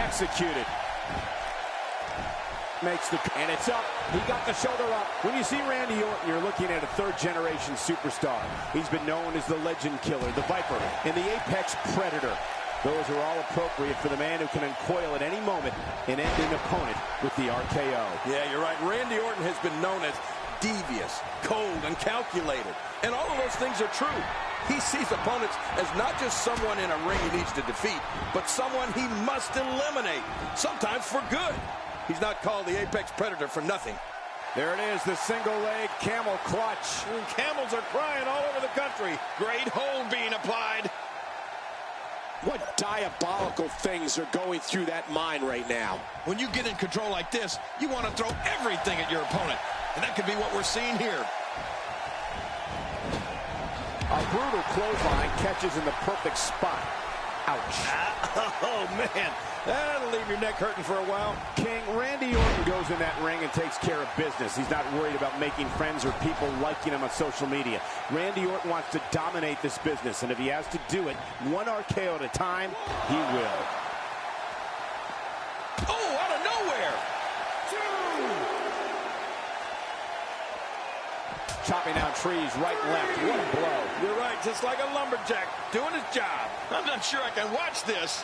executed. And it's up. He got the shoulder up. When you see Randy Orton, you're looking at a third-generation superstar. He's been known as the Legend Killer, the Viper, and the Apex Predator. Those are all appropriate for the man who can uncoil at any moment and end an opponent with the RKO. Yeah, you're right. Randy Orton has been known as devious, cold, and calculated. And all of those things are true. He sees opponents as not just someone in a ring he needs to defeat, but someone he must eliminate, sometimes for good. He's not called the Apex Predator for nothing. There it is, the single-leg camel clutch. Camels are crying all over the country. Great hold being applied. What diabolical things are going through that mind right now? When you get in control like this, you want to throw everything at your opponent. And that could be what we're seeing here. A brutal clothesline catches in the perfect spot. Ouch. Oh, man. That'll leave your neck hurting for a while. King, Randy Orton goes in that ring and takes care of business. He's not worried about making friends or people liking him on social media. Randy Orton wants to dominate this business, and if he has to do it one RKO at a time, he will. Oh, out of nowhere. Chopping down trees right and left. What a blow. You're right, just like a lumberjack doing his job. I'm not sure I can watch this.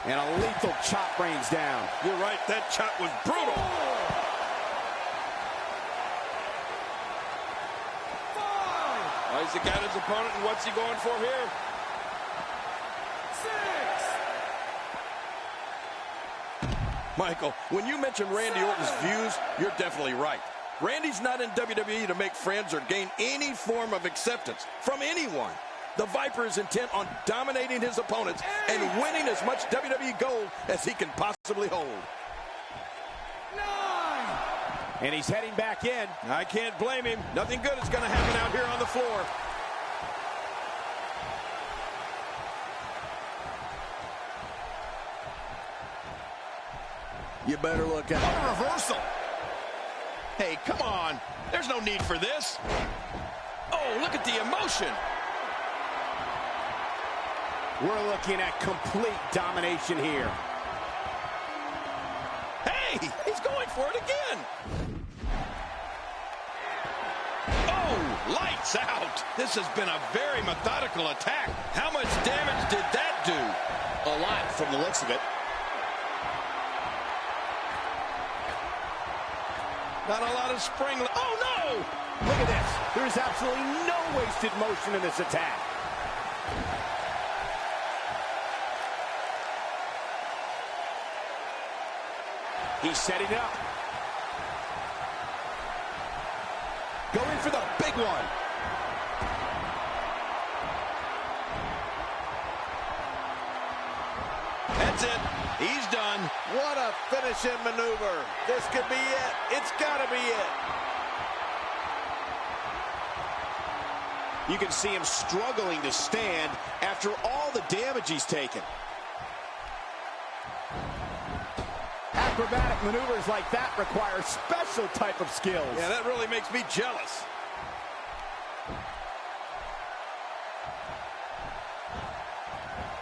And a lethal chop rains down. You're right, that chop was brutal. Oh, he's got his opponent, and what's he going for here? 6. Michael, when you mention Randy Orton's views, you're definitely right. Randy's not in WWE to make friends or gain any form of acceptance from anyone. The Viper is intent on dominating his opponents and winning as much WWE gold as he can possibly hold. 9. And he's heading back in. I can't blame him. Nothing good is going to happen out here on the floor. You better look out. What a reversal. Hey, come on. There's no need for this. Oh, look at the emotion. We're looking at complete domination here. Hey, he's going for it again. Oh, lights out. This has been a very methodical attack. How much damage did that do? A lot from the looks of it. Not a lot of spring. Oh, no! Look at this. There is absolutely no wasted motion in this attack. He's setting up. Going for the big one. That's it. He's done. What a finishing maneuver. This could be it. It's got to be it. You can see him struggling to stand after all the damage he's taken. Acrobatic maneuvers like that require special type of skills. Yeah, that really makes me jealous.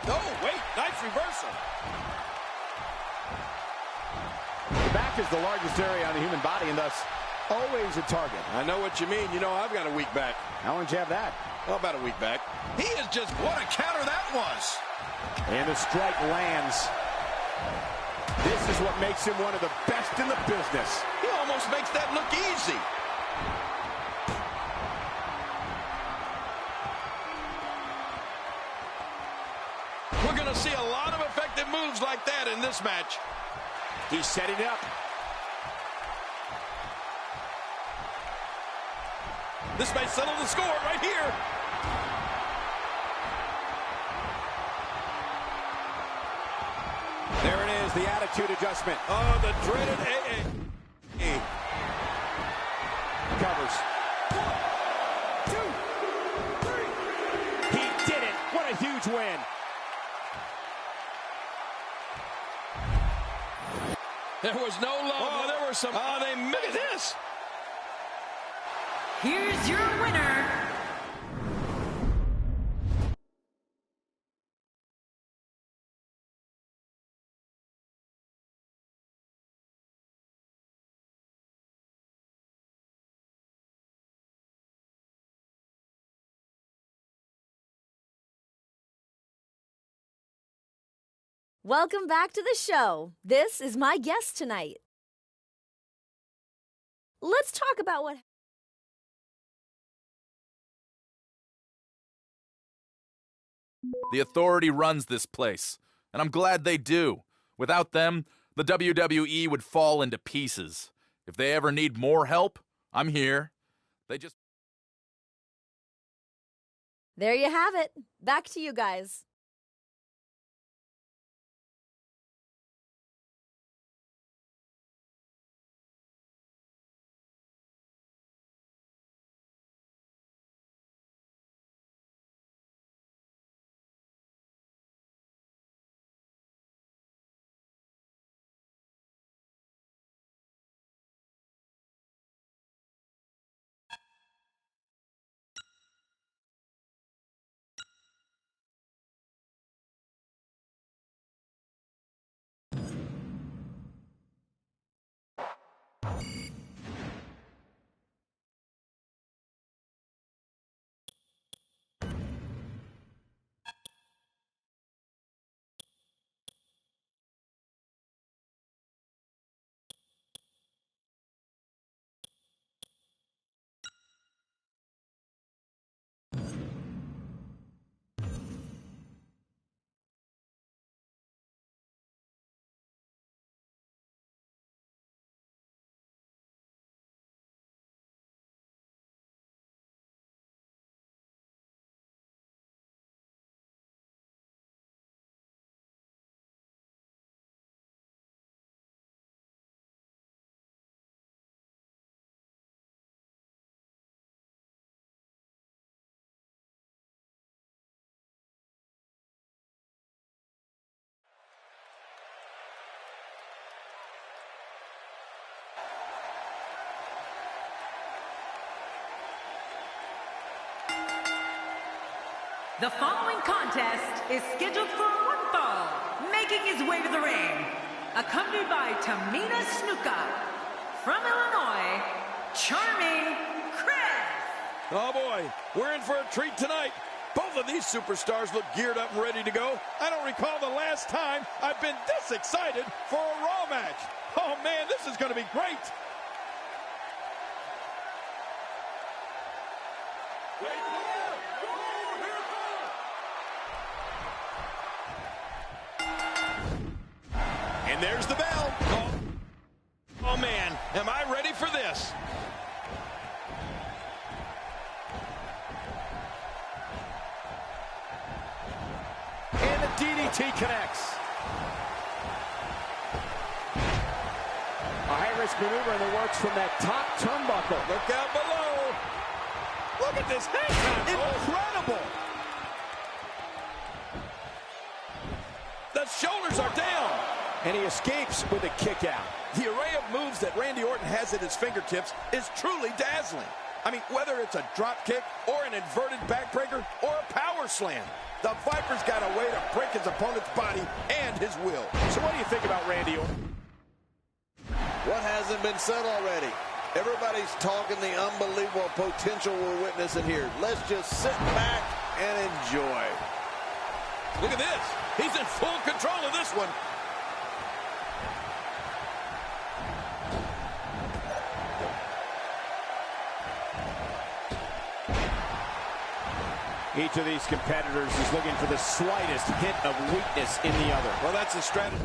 Oh, wait, nice reversal. The back is the largest area on the human body and thus always a target. I know what you mean. You know, I've got a week back. How long did you have that? Oh, about a week back. He is just, what a counter that was. And the strike lands. This is what makes him one of the best in the business. He almost makes that look easy. We're going to see a lot of effective moves like that in this match. He's setting up. This may settle the score right here. There it is, the attitude adjustment. Oh, the dreaded AA. Covers. 1, 2, 3. He did it. What a huge win. There was no love. Oh, there were some. Oh, they look at this. Here's your winner, Welcome back to the show. This is my guest tonight. Let's talk about what... The Authority runs this place, and I'm glad they do. Without them, the WWE would fall into pieces. If they ever need more help, I'm here. There you have it. Back to you guys. The following contest is scheduled for one fall, making his way to the ring, accompanied by Tamina Snuka. From Illinois, Charming Chris. Oh boy, we're in for a treat tonight. Both of these superstars look geared up and ready to go. I don't recall the last time I've been this excited for a Raw match. Oh man, this is going to be great. And there's the bell. Oh man, am I ready for this? And the DDT connects. A high-risk maneuver in the works from that top turnbuckle. Look out below. Look at this hang time. Incredible. The shoulders are down. And he escapes with a kick out. The array of moves that Randy Orton has at his fingertips is truly dazzling. I mean, whether it's a drop kick or an inverted backbreaker or a power slam, the Viper's got a way to break his opponent's body and his will. So what do you think about Randy Orton? What hasn't been said already? Everybody's talking the unbelievable potential we're witnessing here. Let's just sit back and enjoy. Look at this. He's in full control of this one. Each of these competitors is looking for the slightest hint of weakness in the other. Well, that's the strategy.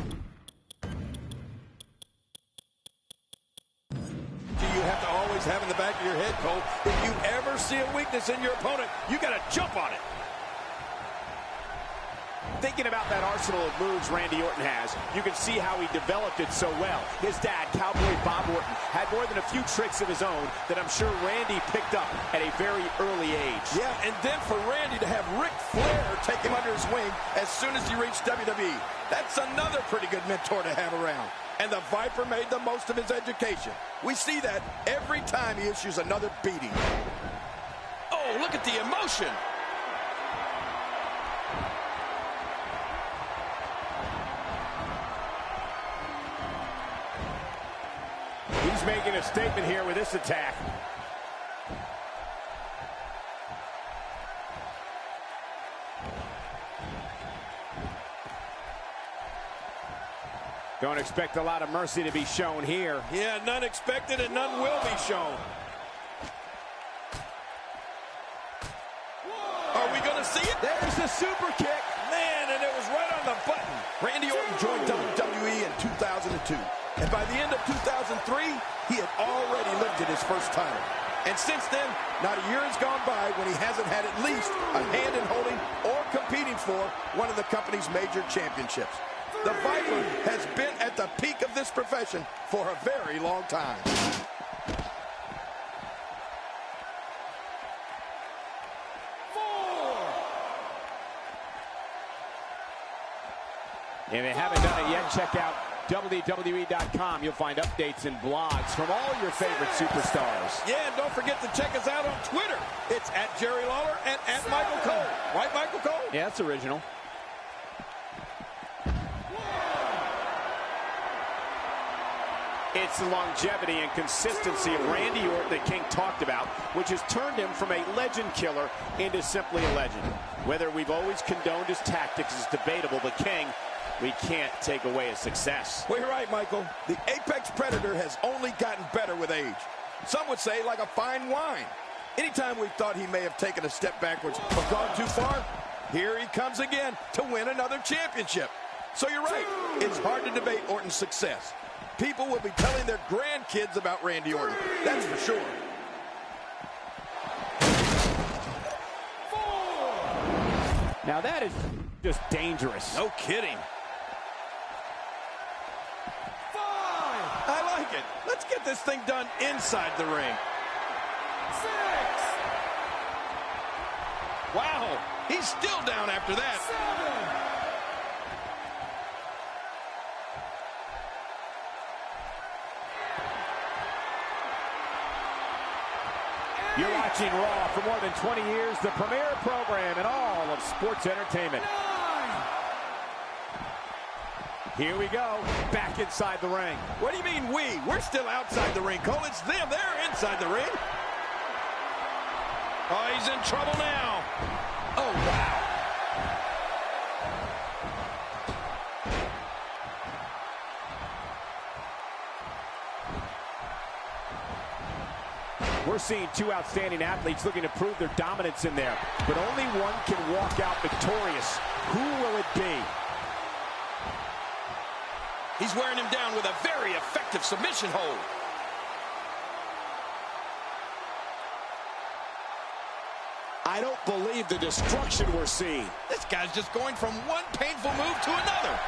You have to always have in the back of your head, Cole. If you ever see a weakness in your opponent, you got to jump on it. Thinking about that arsenal of moves Randy Orton has, you can see how he developed it so well. His dad, Cowboy Bob Orton, had more than a few tricks of his own that I'm sure Randy picked up at a very early age. Yeah, and then for Randy to have Ric Flair take him under his wing as soon as he reached WWE. That's another pretty good mentor to have around. And the Viper made the most of his education. We see that every time he issues another beating. Oh, look at the emotion. He's making a statement here with this attack. Don't expect a lot of mercy to be shown here. Yeah, none expected and none will be shown. Are we going to see it? There's the super kick. Man, and it was right on the button. Randy Orton joined WWE in 2002. And by the end of 2003, he had already lifted his first title. And since then, not a year has gone by when he hasn't had at least a hand in holding or competing for one of the company's major championships. The Viper has been at the peak of this profession for a very long time. If you haven't done it yet, check out WWE.com. You'll find updates and blogs from all your favorite superstars. Yeah, and don't forget to check us out on Twitter. It's at Jerry Lawler and at Michael Cole. Right, Michael Cole? Yeah, that's original. It's the longevity and consistency of Randy Orton that King talked about, which has turned him from a legend killer into simply a legend. Whether we've always condoned his tactics is debatable, but King, we can't take away his success. Well, you're right, Michael. The Apex Predator has only gotten better with age. Some would say like a fine wine. Anytime we thought he may have taken a step backwards or gone too far, here he comes again to win another championship. So you're right. It's hard to debate Orton's success. People will be telling their grandkids about Randy Orton. That's for sure. Now that is just dangerous. No kidding. I like it. Let's get this thing done inside the ring. 6. Wow, he's still down after that. 7. You're watching Raw for more than 20 years, the premier program in all of sports entertainment. 9. Here we go, back inside the ring. What do you mean we? We're still outside the ring, Cole. It's them. They're inside the ring. Oh, he's in trouble now. Oh, wow. We're seeing two outstanding athletes looking to prove their dominance in there, but only one can walk out victorious. Who will it be? He's wearing him down with a very effective submission hold. I don't believe the destruction we're seeing. This guy's just going from one painful move to another.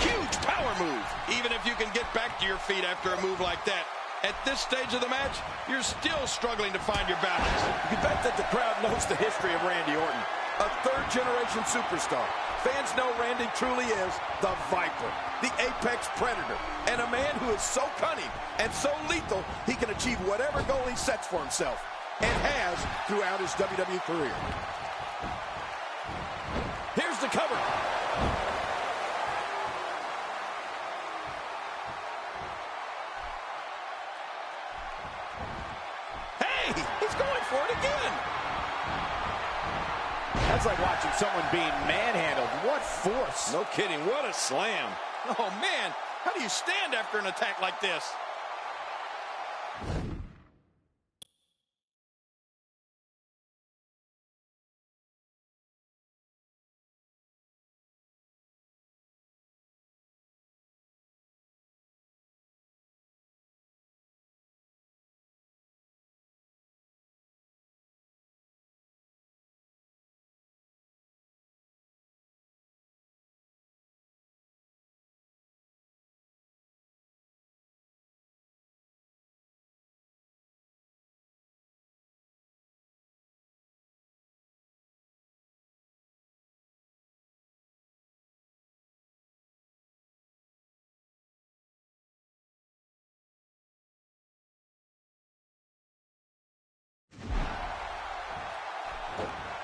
Huge power move. Even if you can get back to your feet after a move like that, at this stage of the match, you're still struggling to find your balance. You can bet that the crowd knows the history of Randy Orton, a third-generation superstar. Fans know Randy truly is the Viper, the Apex Predator, and a man who is so cunning and so lethal, he can achieve whatever goal he sets for himself, and has throughout his WWE career. Here's the cover. He's going for it again. That's like watching someone being manhandled. What force. No kidding. What a slam. Oh, man. How do you stand after an attack like this?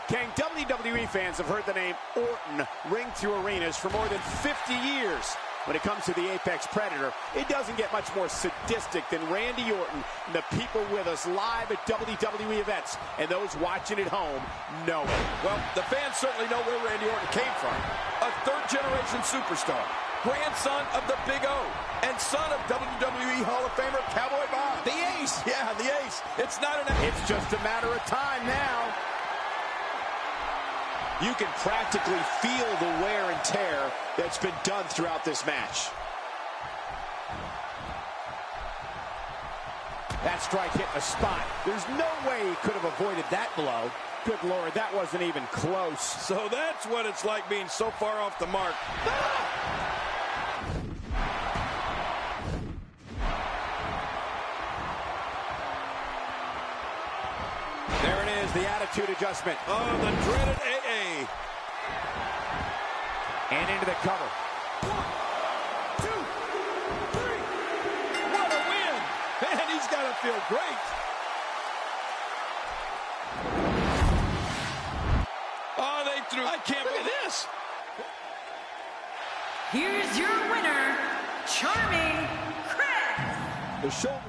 King, WWE fans have heard the name Orton ring through arenas for more than 50 years. When it comes to the Apex Predator, it doesn't get much more sadistic than Randy Orton and the people with us live at WWE events, and those watching at home know it. Well, the fans certainly know where Randy Orton came from. A third-generation superstar, grandson of the Big O, and son of WWE Hall of Famer Cowboy Bob. The Ace! Yeah, the Ace. It's just a matter of time now. You can practically feel the wear and tear that's been done throughout this match. That strike hit the spot. There's no way he could have avoided that blow. Good Lord, that wasn't even close. So that's what it's like being so far off the mark. There it is, the attitude adjustment. Oh, the dreaded AA. And into the cover. 1, 2, 3. What a win. Man, he's got to feel great. Oh, they threw. I can't believe this. Here's your winner, Charming Chris. The shoulder.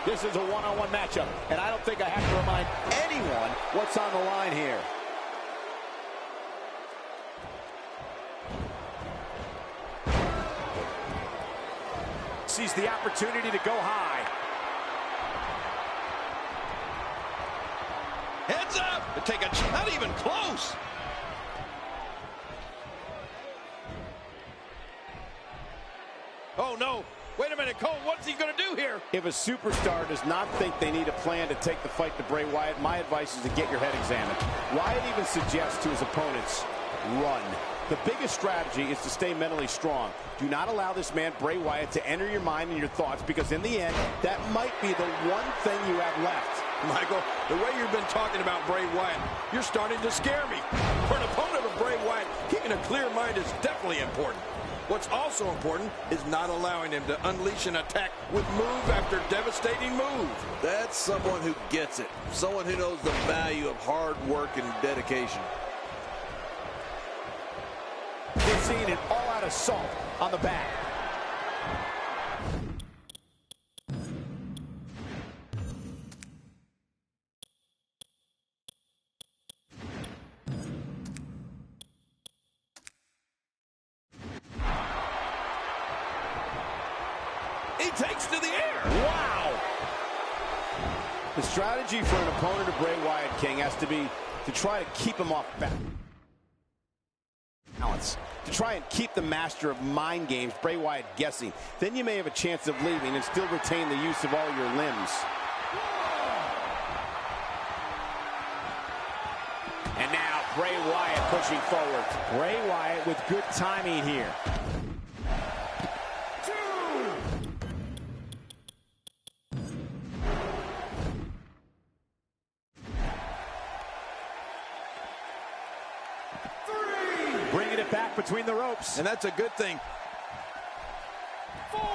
This is a one-on-one matchup, and I don't think I have to remind anyone what's on the line here. Sees the opportunity to go high. Heads up! To take a not even close. Oh, no. Wait a minute, Cole, what's he going to do here? If a superstar does not think they need a plan to take the fight to Bray Wyatt, my advice is to get your head examined. Wyatt even suggests to his opponents, run. The biggest strategy is to stay mentally strong. Do not allow this man, Bray Wyatt, to enter your mind and your thoughts, because in the end, that might be the one thing you have left. Michael, the way you've been talking about Bray Wyatt, you're starting to scare me. For an opponent of Bray Wyatt, keeping a clear mind is definitely important. What's also important is not allowing him to unleash an attack with move after devastating move. That's someone who gets it. Someone who knows the value of hard work and dedication. They're seeing an all-out assault on the back. He takes to the air. Wow! The strategy for an opponent of Bray Wyatt, King, has to be to try to keep him off balance. to try and keep the master of mind games, Bray Wyatt, guessing. Then you may have a chance of leaving and still retain the use of all your limbs. And now Bray Wyatt pushing forward. Bray Wyatt with good timing here. Bringing it back between the ropes. And that's a good thing. 4. 1.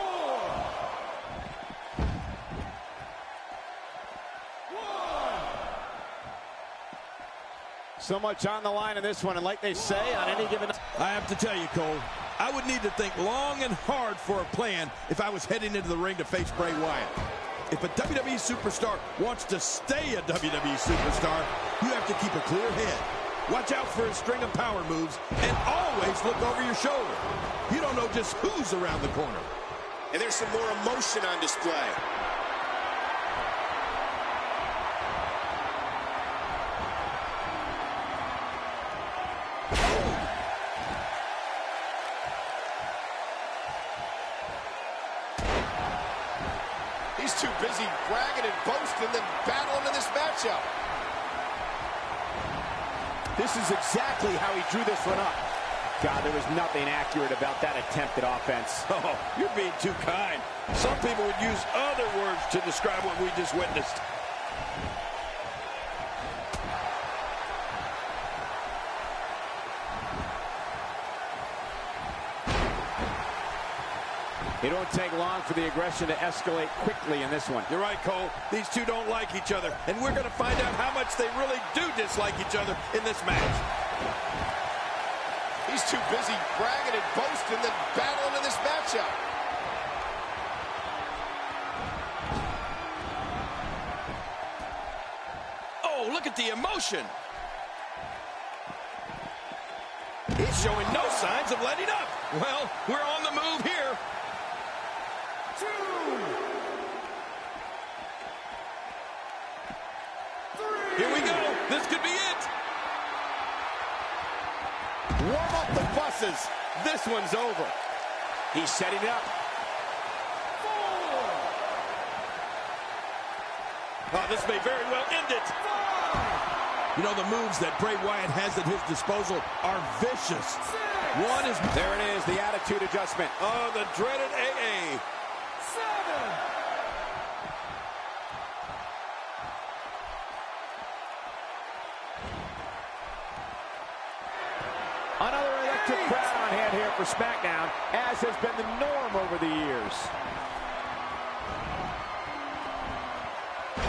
So much on the line in this one, and like they say, on any given... I have to tell you, Cole, I would need to think long and hard for a plan if I was heading into the ring to face Bray Wyatt. If a WWE superstar wants to stay a WWE superstar, you have to keep a clear head. Watch out for his string of power moves, and always look over your shoulder. You don't know just who's around the corner. And there's some more emotion on display. He's too busy bragging and boasting than battling in this matchup. This is exactly how he drew this one up. God, there was nothing accurate about that attempted offense. Oh, you're being too kind. Some people would use other words to describe what we just witnessed. It don't take long for the aggression to escalate quickly in this one. You're right, Cole. These two don't like each other, and we're going to find out how much they really do dislike each other in this match. He's too busy bragging and boasting than battling in this matchup. Oh, look at the emotion. He's showing no signs of letting up. Well, we're on the move here. 2. 3. Here we go. This could be it. Warm up the buses. This one's over. He's setting it up. 4. Oh, this may very well end it. 5. You know, the moves that Bray Wyatt has at his disposal are vicious. 6. One is... There it is, the attitude adjustment. Oh, the dreaded AA. 7. Another electric crowd on hand here for SmackDown, as has been the norm over the years.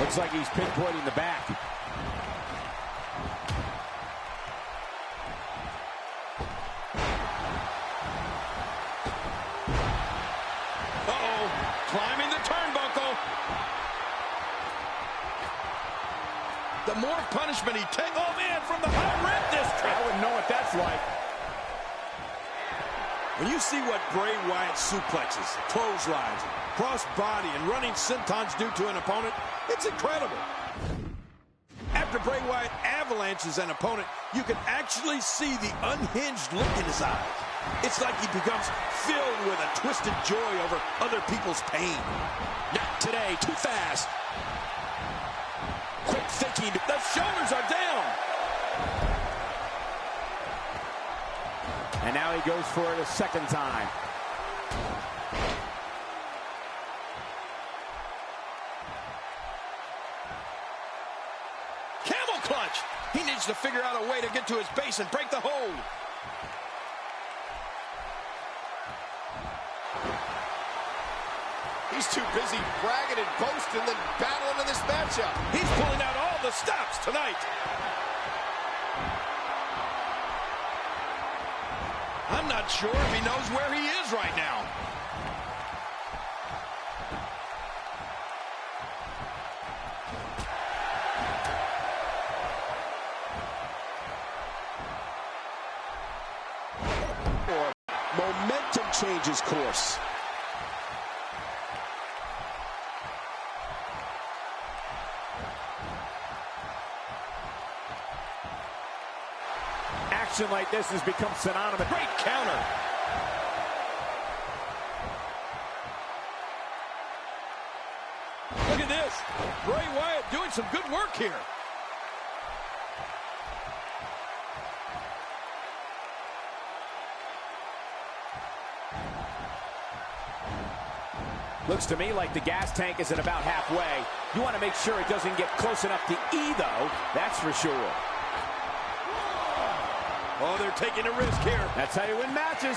Looks like he's pinpointing the back. Uh-oh, climbing the turnbuckle. The more punishment he takes, oh man, from the high rib district. I wouldn't know what that's like. When you see what Bray Wyatt suplexes, clotheslines, cross-body, and running sentons do to an opponent, it's incredible. After Bray Wyatt avalanches an opponent, you can actually see the unhinged look in his eyes. It's like he becomes filled with a twisted joy over other people's pain. Not today, too fast. Quick thinking. The shoulders are down. And now he goes for it a second time. Camel clutch. He needs to figure out a way to get to his base and break the hold. He's too busy bragging and boasting than battling in this matchup. He's pulling out all the stops tonight. I'm not sure if he knows where he is right now. Momentum changes course. action like this has become synonymous. Great counter. Look at this. Bray Wyatt doing some good work here. Looks to me like the gas tank is at about halfway. You want to make sure it doesn't get close enough to E, though. That's for sure. Oh, they're taking a risk here. That's how you win matches.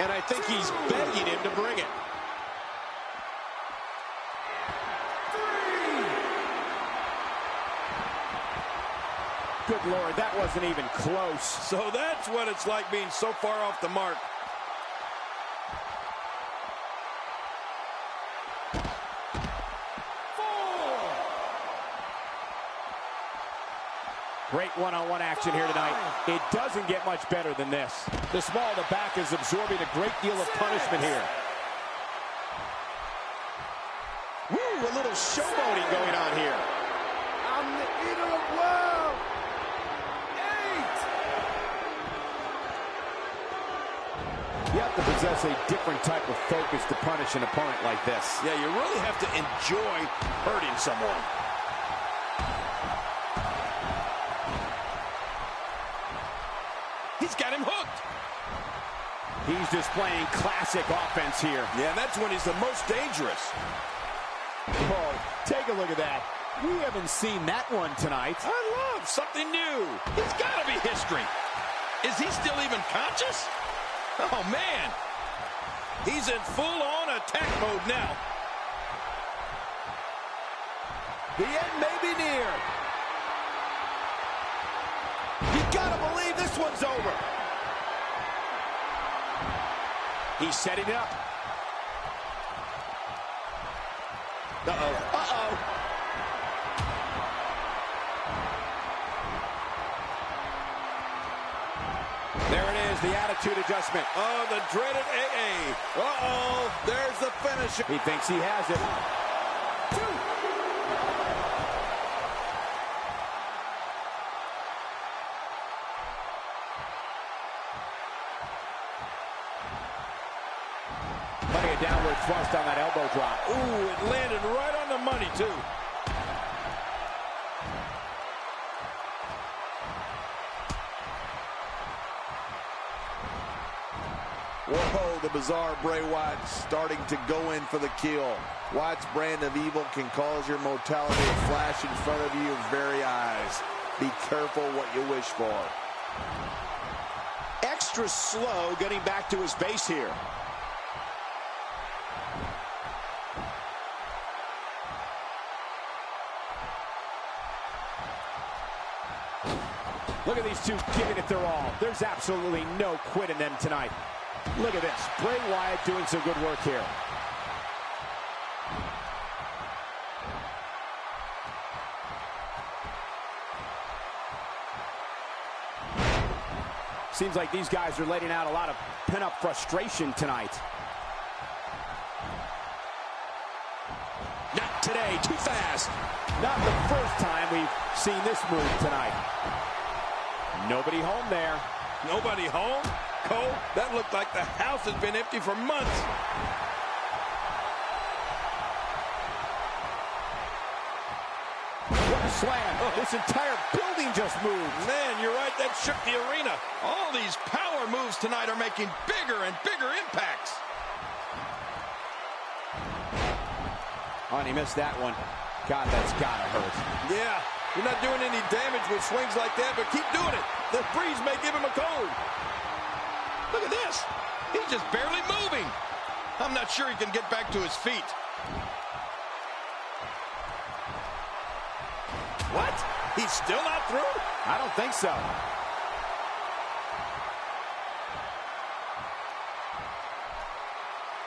And I think he's begging him to bring it. Good Lord, that wasn't even close. So that's what it's like being so far off the mark. Great one-on-one action here tonight. It doesn't get much better than this. The small of the back is absorbing a great deal of punishment here. Woo, a little showboating going on here. I'm the eater of world. 8. You have to possess a different type of focus to punish an opponent like this. Yeah, you really have to enjoy hurting someone. He's got him hooked. He's displaying classic offense here. Yeah, that's when he's the most dangerous. Oh, take a look at that. We haven't seen that one tonight. I love something new. It's got to be history. Is he still even conscious? Oh, man. He's in full-on attack mode now. The end may be near. You gotta believe this one's over. He's setting it up. Uh-oh. Uh-oh. There it is, the attitude adjustment. Oh, the dreaded AA. Uh-oh, there's the finish. He thinks he has it. Putting a downward thrust on that elbow drop. Ooh, it landed right on the money, too. Whoa, the bizarre Bray Wyatt starting to go in for the kill. Wyatt's brand of evil can cause your mortality to flash in front of your very eyes. Be careful what you wish for. Extra slow getting back to his base here. Look at these two giving it their all. There's absolutely no quit in them tonight. Look at this. Bray Wyatt doing some good work here. Seems like these guys are letting out a lot of pent-up frustration tonight. Not today, too fast. Not the first time we've seen this move tonight. Nobody home there. Nobody home? Cole, that looked like the house has been empty for months. What a slam. This entire building just moved. Man, you're right, that shook the arena. All these power moves tonight are making bigger and bigger impacts. Oh, and he missed that one. God, that's gotta hurt. Yeah, you're not doing any damage with swings like that, but keep doing it. The breeze may give him a cold. Look at this. He's just barely moving. I'm not sure he can get back to his feet. What? He's still not through? I don't think so.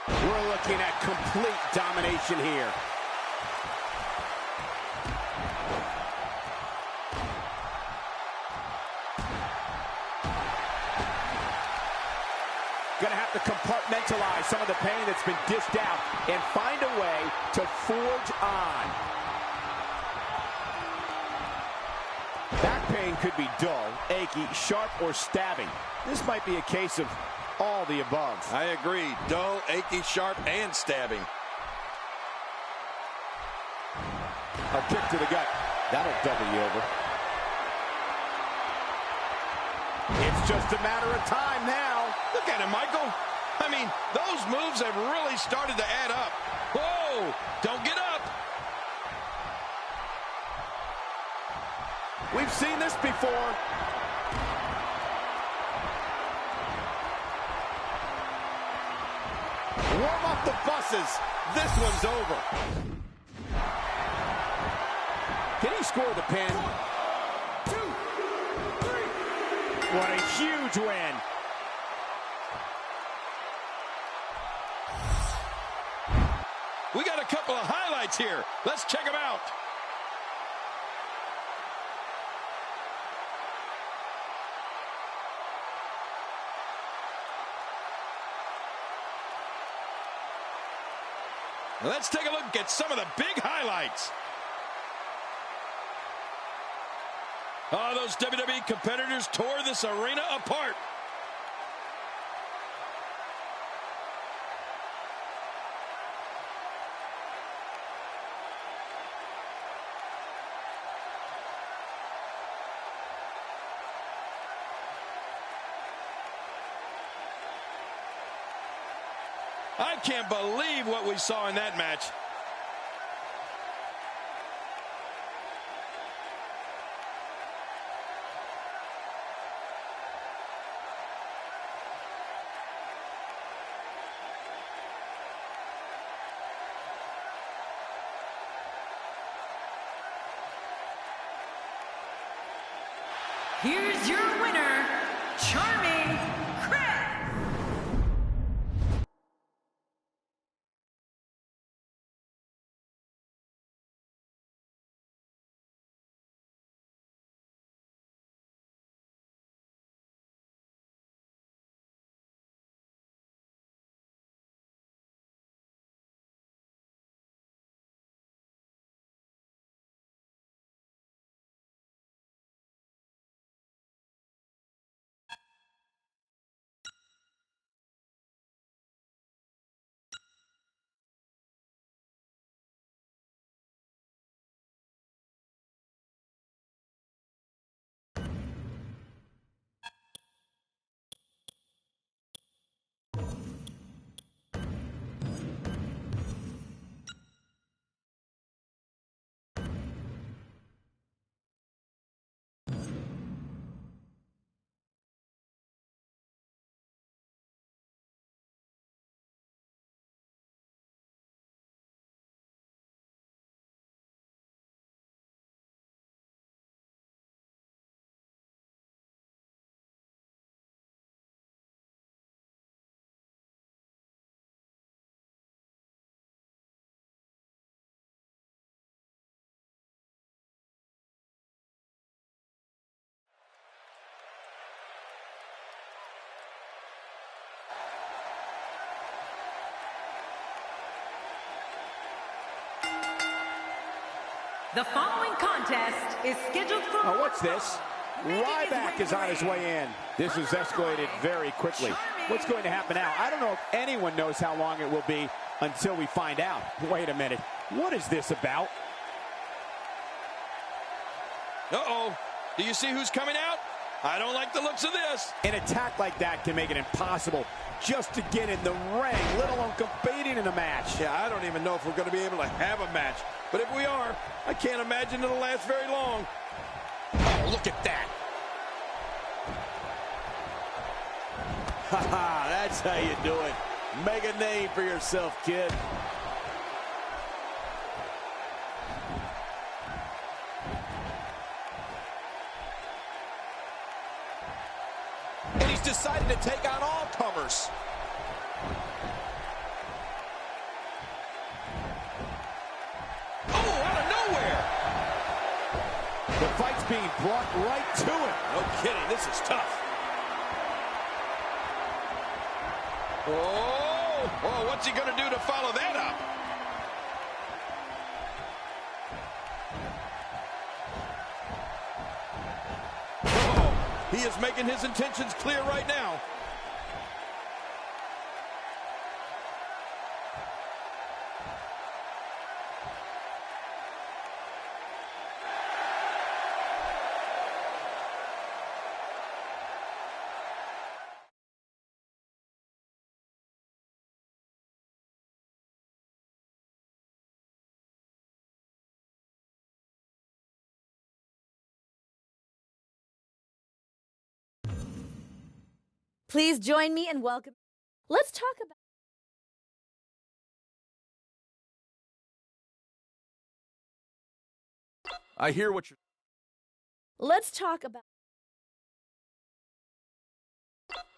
We're looking at complete domination here. Gonna have to compartmentalize some of the pain that's been dished out and find a way to forge on. pain could be dull, achy, sharp, or stabbing. This might be a case of all the above. I agree. Dull, achy, sharp, and stabbing. A kick to the gut. That'll double you over. It's just a matter of time now. Look at him, Michael. I mean, those moves have really started to add up. Whoa! Don't get up. We've seen this before. Warm up the buses. This one's over. Can he score the pin? 1, 2, 3. What a huge win. We got a couple of highlights here. Let's check them out. Let's take a look at some of the big highlights. Oh, those WWE competitors tore this arena apart. I can't believe what we saw in that match. Here's your winner, Charming Chris. The following contest is scheduled for... Oh, what's this? Ryback is on his way in. This has escalated very quickly. What's going to happen now? I don't know if anyone knows how long it will be until we find out. Wait a minute. What is this about? Uh-oh. Do you see who's coming out? I don't like the looks of this. An attack like that can make it impossible just to get in the ring, let alone competing in a match. Yeah, I don't even know if we're going to be able to have a match. But if we are, I can't imagine it'll last very long. Oh, look at that. Ha-ha, that's how you do it. Make a name for yourself, kid. And he's decided to take on all comers. Oh, out of nowhere. The fight's being brought right to him. No kidding, this is tough. Oh, what's he going to do to follow that up? He is making his intentions clear right now. Please join me and welcome. Let's talk about. I hear what you're... Let's talk about.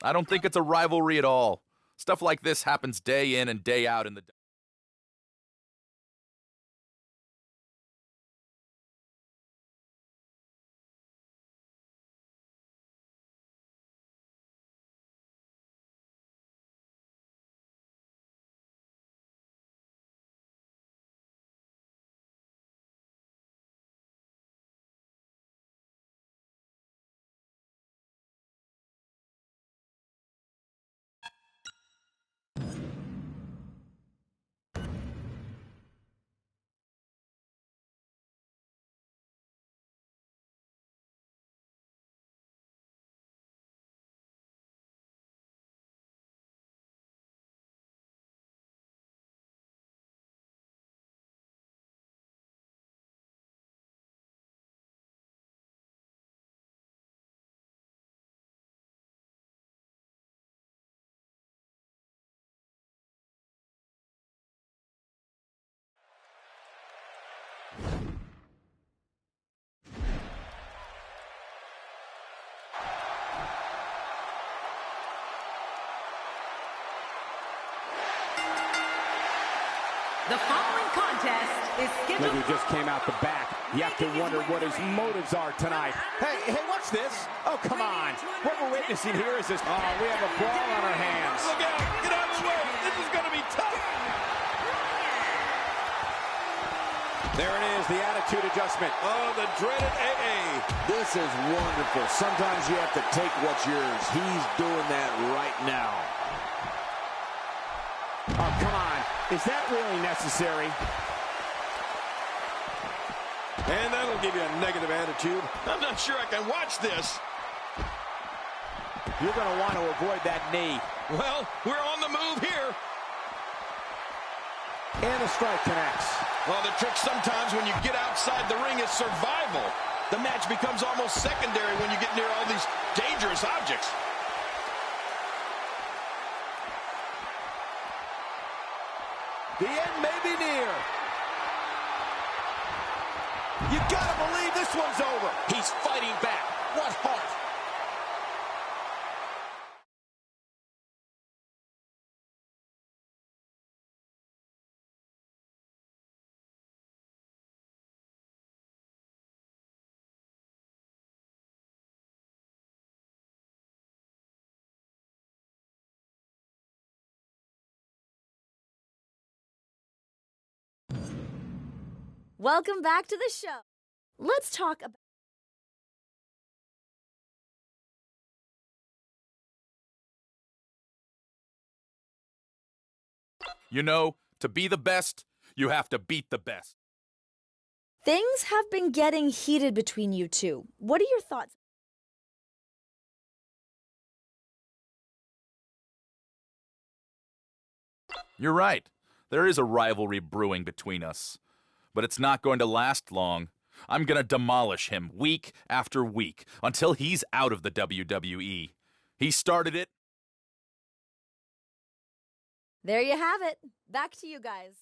I don't think it's a rivalry at all. Stuff like this happens day in and day out in the... The following contest is scheduled. Look who just came out the back. You have to wonder what his motives are tonight. Hey, watch this. Oh, come on. What we're witnessing here is this. Oh, we have a brawl on our hands. Look out! Get out of the way! This is going to be tough! There it is, the attitude adjustment. Oh, the dreaded AA. This is wonderful. Sometimes you have to take what's yours. He's doing that right now. Oh, come on. Is that really necessary? And that'll give you a negative attitude. I'm not sure I can watch this. You're going to want to avoid that knee. Well, we're on the move here. And the strike connects. Well, the trick sometimes when you get outside the ring is survival. The match becomes almost secondary when you get near all these dangerous objects. The end may be near. You gotta believe this one's over. He's fighting back. What heart. Welcome back to the show. Let's talk about. You know, to be the best, you have to beat the best. Things have been getting heated between you two. What are your thoughts? You're right. There is a rivalry brewing between us. But it's not going to last long. I'm going to demolish him week after week until he's out of the WWE. He started it. There you have it. Back to you guys.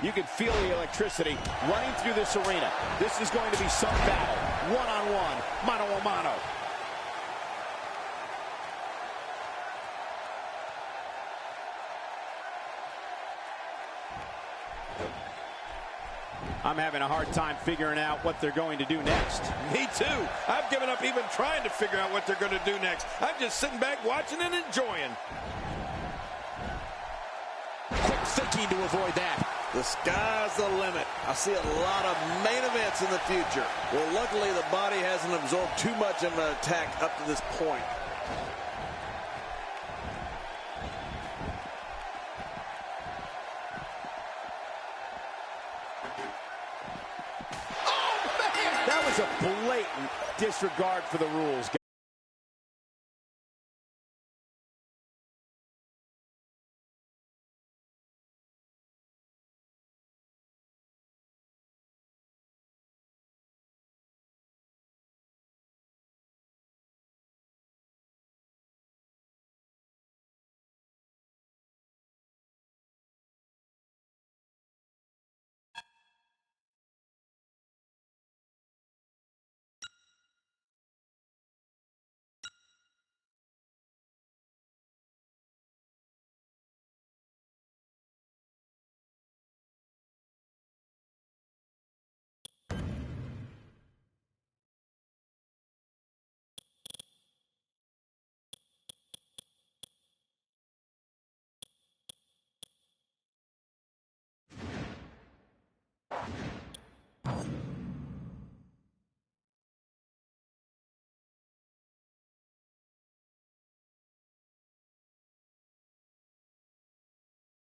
You can feel the electricity running through this arena. This is going to be some battle. One-on-one, mano-a-mano. I'm having a hard time figuring out what they're going to do next. Me too. I've given up even trying to figure out what they're going to do next. I'm just sitting back watching and enjoying. Quick thinking to avoid that. The sky's the limit. I see a lot of main events in the future. Well, luckily the body hasn't absorbed too much of an attack up to this point. That was a blatant disregard for the rules.